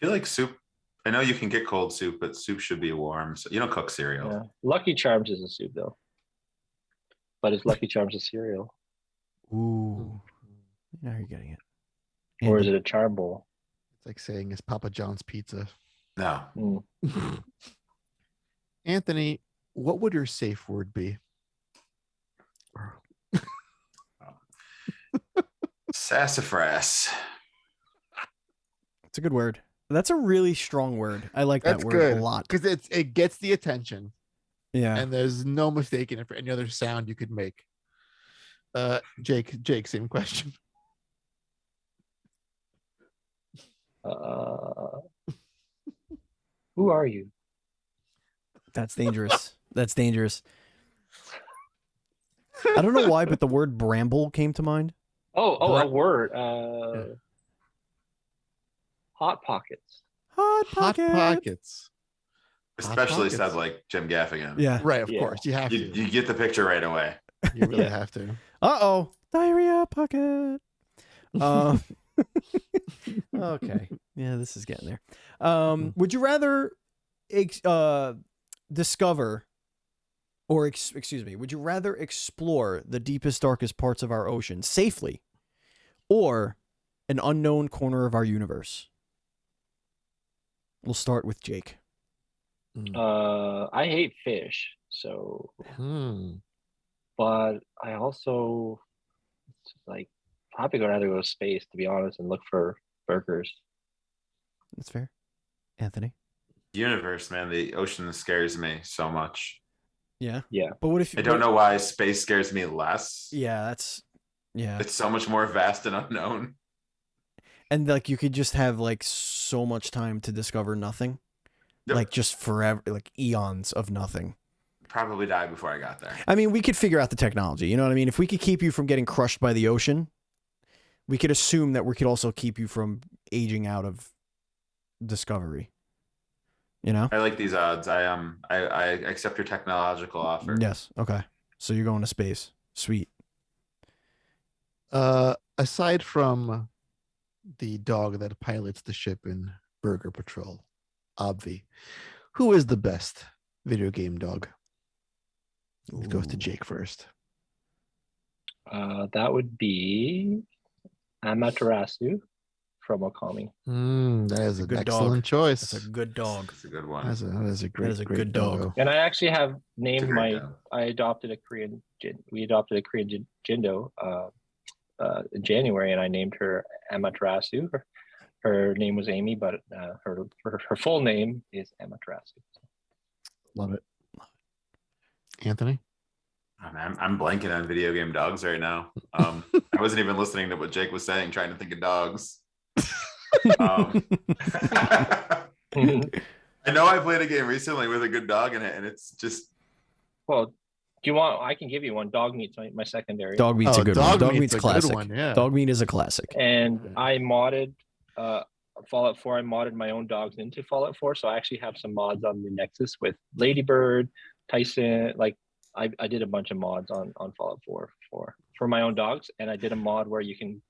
feel like soup. I know you can get cold soup, but soup should be warm. So you don't cook cereal. Yeah. Lucky Charms is a soup though. But is Lucky Charms a cereal? Ooh. Now you're getting it. Or is it a charm bowl? It's like saying is Papa John's pizza. No. Anthony, what would your safe word be? Sassafras. It's a good word. That's a really strong word. I like that word a lot because it gets the attention. Yeah, and there's no mistaking it for any other sound you could make. Jake, same question. Who are you? That's dangerous. That's dangerous. I don't know why, but the word bramble came to mind. A word. Hot Pockets. Hot Pockets. Especially said like Jim Gaffigan. Yeah. Right, of course. You have to. You get the picture right away. You really have to. Uh-oh. Diarrhea pocket. Okay. Yeah, this is getting there. Would you rather discover or excuse me, would you rather explore the deepest, darkest parts of our ocean safely or an unknown corner of our universe? We'll start with Jake. I hate fish, so but I also like probably would rather go to space, to be honest, and look for burgers. That's fair. Anthony? Universe, man, the ocean scares me so much. Yeah. But what if I don't know why space scares me less. Yeah, it's so much more vast and unknown. And like you could just have like so much time to discover nothing. Yep. Like just forever, like eons of nothing. Probably die before I got there. I mean, we could figure out the technology. You know what I mean? If we could keep you from getting crushed by the ocean, we could assume that we could also keep you from aging out of discovery. You know? I like these odds. I accept your technological offer. Yes. Okay. So you're going to space. Sweet. Aside from the dog that pilots the ship in Burger Patrol, Obvi, who is the best video game dog? It goes to Jake first. That would be Amaterasu from Okami. That is an excellent choice. That's a good dog. That's a good one. That is a great dog. And I actually have named I adopted a Korean. We adopted a Korean Jindo in January, and I named her Amaterasu. Her name was Amy, but her full name is Amaterasu. Love it. Anthony? Oh, man, I'm blanking on video game dogs right now. I wasn't even listening to what Jake was saying, trying to think of dogs. I know I played a game recently with a good dog in it, and it's just. Well, do you want? I can give you one. Dog Meat's my secondary. Dog Meat's a good one. Dog Meat's classic. One, yeah. Dog Meat is a classic. And I modded Fallout 4. I modded my own dogs into Fallout 4, so I actually have some mods on the Nexus with Ladybird, Tyson. Like I did a bunch of mods on Fallout 4 for my own dogs, and I did a mod where you can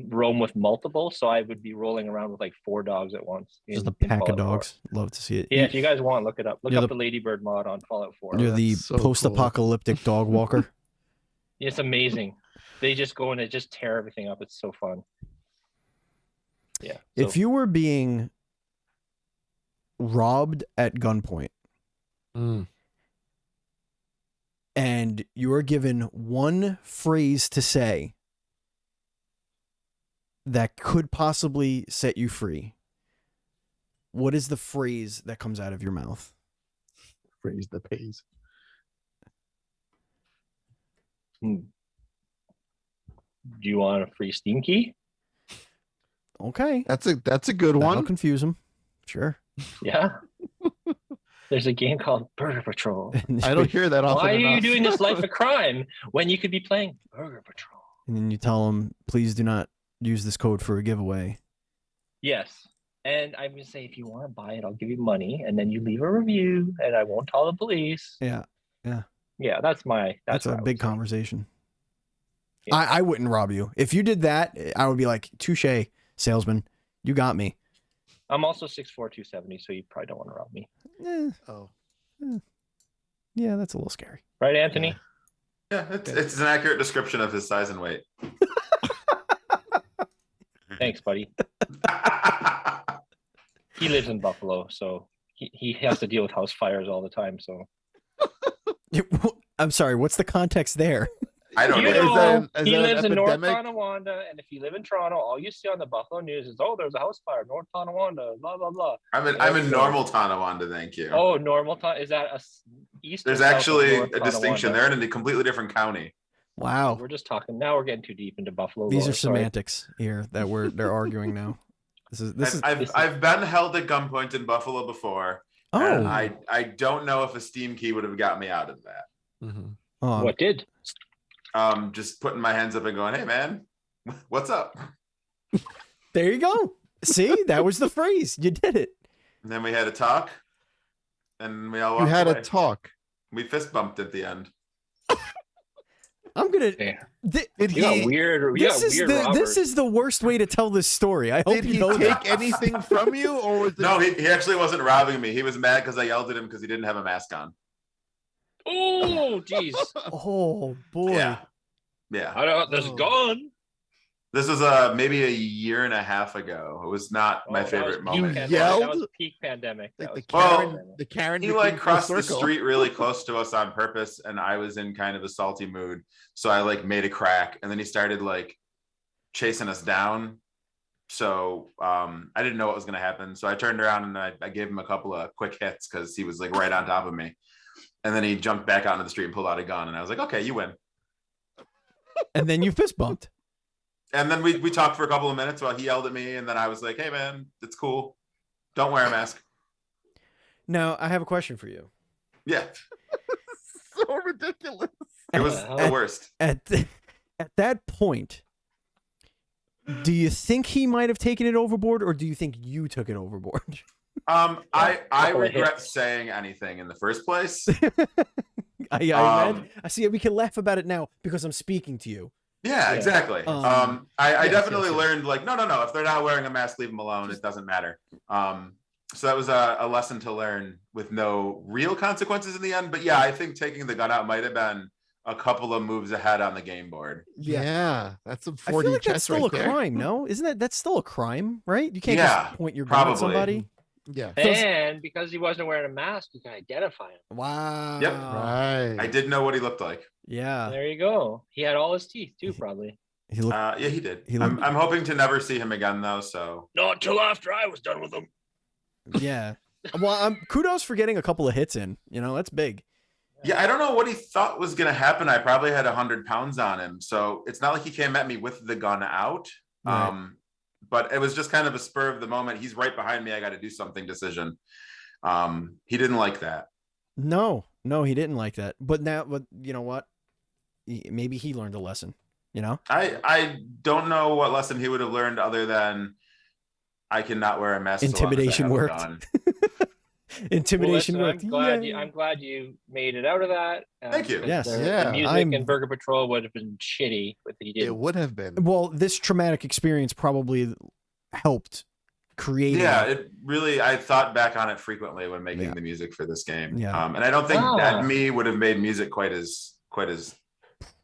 roam with multiple, so I would be rolling around with like 4 dogs at once. Just a pack of dogs. 4. Love to see it. Yeah, if you guys want, look it up. Look up the Ladybird mod on Fallout 4. You're the post-apocalyptic dog walker. It's amazing. They just go and they just tear everything up. It's so fun. Yeah. If you were being robbed at gunpoint and you were given one phrase to say that could possibly set you free, what is the phrase that comes out of your mouth? Phrase that pays. Do you want a free Steam key? Okay. That's a good one. That'll confuse him. Sure. Yeah. There's a game called Burger Patrol. I don't hear that often. Why are you doing this life of crime when you could be playing Burger Patrol? And then you tell them, please do not use this code for a giveaway. Yes. And I'm going to say, if you want to buy it, I'll give you money. And then you leave a review and I won't tell the police. Yeah. Yeah. Yeah, that's a big conversation. Yeah. I wouldn't rob you. If you did that, I would be like, touche, salesman. You got me. I'm also 6'4", 270, so you probably don't want to rob me. Yeah, that's a little scary. Right, Anthony? Yeah, it's an accurate description of his size and weight. Thanks, buddy. He lives in Buffalo, so he has to deal with house fires all the time. So I'm sorry, what's the context there? I don't know. He lives in North Tonawanda, and if you live in Toronto, all you see on the Buffalo News is, oh, there's a house fire, North Tonawanda, blah blah blah. I'm in normal Tonawanda, thank you. Oh, normal Is that a east? There's actually a distinction. They're in a completely different county. Wow. We're just talking. Now we're getting too deep into Buffalo. These are semantics here that they're arguing now. I've been held at gunpoint in Buffalo before. Oh. And I don't know if a Steam key would have got me out of that. Mm-hmm. What did? Just putting my hands up and going, hey man, what's up? There you go. See, that was the phrase. You did it. And then we had a talk, and we all walked away. A talk. We fist bumped at the end. I'm gonna. This is the worst way to tell this story. I hope you know take anything from you, or was no? He actually wasn't robbing me. He was mad because I yelled at him because he didn't have a mask on. Oh, jeez. Oh boy. Yeah. I don't. There's a gun. This was maybe a year and a half ago. It was not my favorite moment. You yelled? That was peak pandemic. Like the Karen. He crossed the street really close to us on purpose, and I was in kind of a salty mood, so I made a crack, and then he started chasing us down. So I didn't know what was going to happen. So I turned around and I gave him a couple of quick hits because he was right on top of me, and then he jumped back out into the street and pulled out a gun, and I was like, okay, you win. And then you fist bumped. And then we talked for a couple of minutes while he yelled at me, and then I was like, hey man, it's cool, don't wear a mask. Now I have a question for you. Yeah. So ridiculous. It was the worst. At that point, do you think he might have taken it overboard, or do you think you took it overboard? I regret saying anything in the first place. I see. We can laugh about it now because I'm speaking to you. Yeah, exactly. I definitely learned no. If they're not wearing a mask, leave them alone. It doesn't matter. So that was a lesson to learn with no real consequences in the end. But yeah, I think taking the gun out might have been a couple of moves ahead on the game board. Yeah, that's a 4D I feel like that's still right a crime, no? Isn't that's still a crime, right? You can't just point your gun at somebody. Yeah. And because he wasn't wearing a mask, you can identify him. Wow. Yep. Right. I did know what he looked like. Yeah. There you go. He had all his teeth too, probably. Yeah, he did. I'm hoping to never see him again though, so. Not until after I was done with him. Yeah. Well, kudos for getting a couple of hits in. That's big. Yeah, I don't know what he thought was going to happen. I probably had 100 pounds on him, so it's not like he came at me with the gun out. Right. But it was just kind of a spur of the moment. He's right behind me. I got to do something decision. He didn't like that. No, he didn't like that. But you know what? Maybe he learned a lesson. I don't know what lesson he would have learned other than I cannot wear a mask. Intimidation worked. Intimidation worked. I'm glad you made it out of that. Thank you. Yes. The music and Burger Patrol would have been shitty if he didn't. It would have been. Well, this traumatic experience probably helped create. Yeah, it really. I thought back on it frequently when making the music for this game. Yeah. And I don't think that me would have made music quite as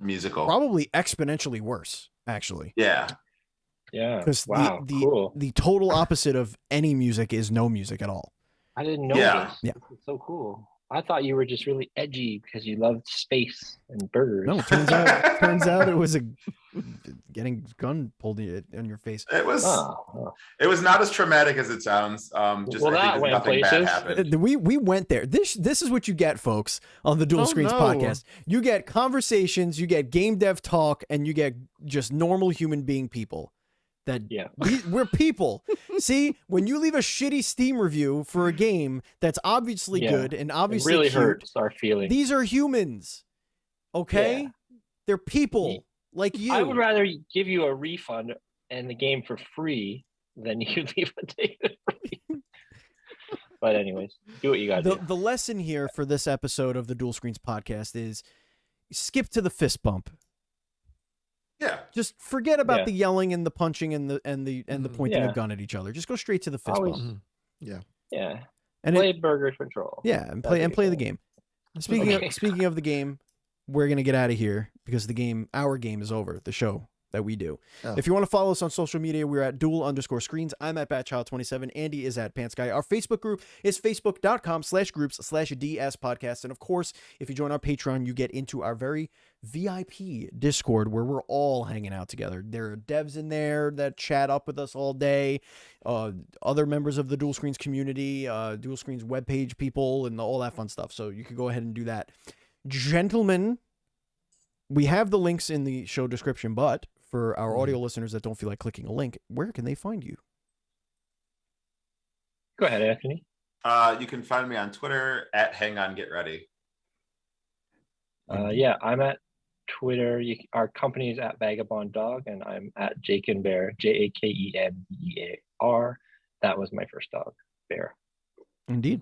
musical. Probably exponentially worse, actually. Yeah. Yeah. Because cool. the total opposite of any music is no music at all. I didn't know this. Yeah. It's so cool. I thought you were just really edgy because you loved space and burgers. No, turns out it was getting gun pulled on your face. It was it was not as traumatic as it sounds. That went nothing places. bad happened. We went there. This is what you get, folks, on the Dual Screens podcast. You get conversations, you get game dev talk, and you get just normal human being people. We're people. See, when you leave a shitty Steam review for a game that's obviously good and obviously it really cute, hurts our feelings. These are humans, okay? Yeah. They're people like you. I would rather give you a refund and the game for free than you leave a ticket free. But anyways, do what you got to do. The lesson here for this episode of the Dual Screens podcast is skip to the fist bump. Yeah. Just forget about the yelling and the punching and the pointing a gun at each other. Just go straight to the fist bump. Yeah. Yeah. And play Burger Control. Yeah, and play the game. Speaking of the game, we're gonna get out of here because our game is over. The show that we do. Oh. If you want to follow us on social media, we're at Duel_screens. I'm at Batchild27. Andy is at PantsGuy. Our Facebook group is facebook.com/groups/DS podcast. And of course, if you join our Patreon, you get into our very VIP Discord where we're all hanging out together. There are devs in there that chat up with us all day, other members of the Dual Screens community, Dual Screens webpage people, and all that fun stuff. So you can go ahead and do that. Gentlemen, we have the links in the show description, but for our audio listeners that don't feel like clicking a link, where can they find you? Go ahead, Anthony. You can find me on Twitter at HangOnGetReady. Yeah, I'm at Twitter. Our company is at Vagabond Dog, and I'm at Jakenbear, JAKENBEAR. That was my first dog, Bear. Indeed.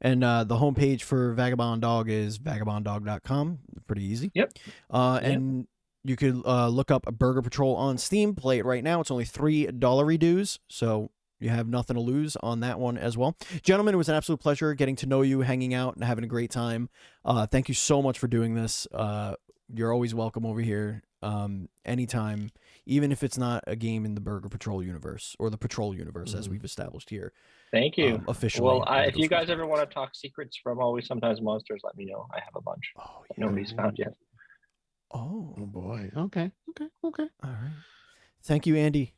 And the homepage for Vagabond Dog is vagabonddog.com. Pretty easy. Yep. And you could look up Burger Patrol on Steam. Play it right now. It's only $3 dues, so you have nothing to lose on that one as well. Gentlemen, it was an absolute pleasure getting to know you, hanging out, and having a great time. Thank you so much for doing this. You're always welcome over here anytime, even if it's not a game in the Burger Patrol universe or the Patrol universe, as we've established here. Thank you. Officially. Well, if you guys ever want to talk secrets from Always Sometimes Monsters, let me know. I have a bunch. Nobody's found yet. Oh boy. Okay. All right. Thank you, Andy.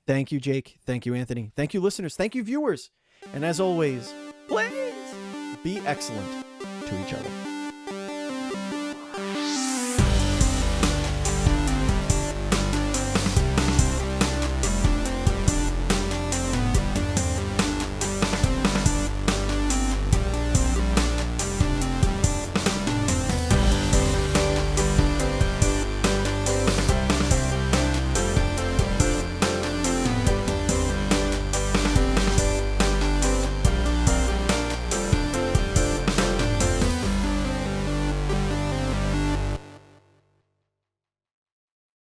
Thank you, Jake. Thank you, Anthony. Thank you, listeners. Thank you, viewers. And as always, please be excellent to each other.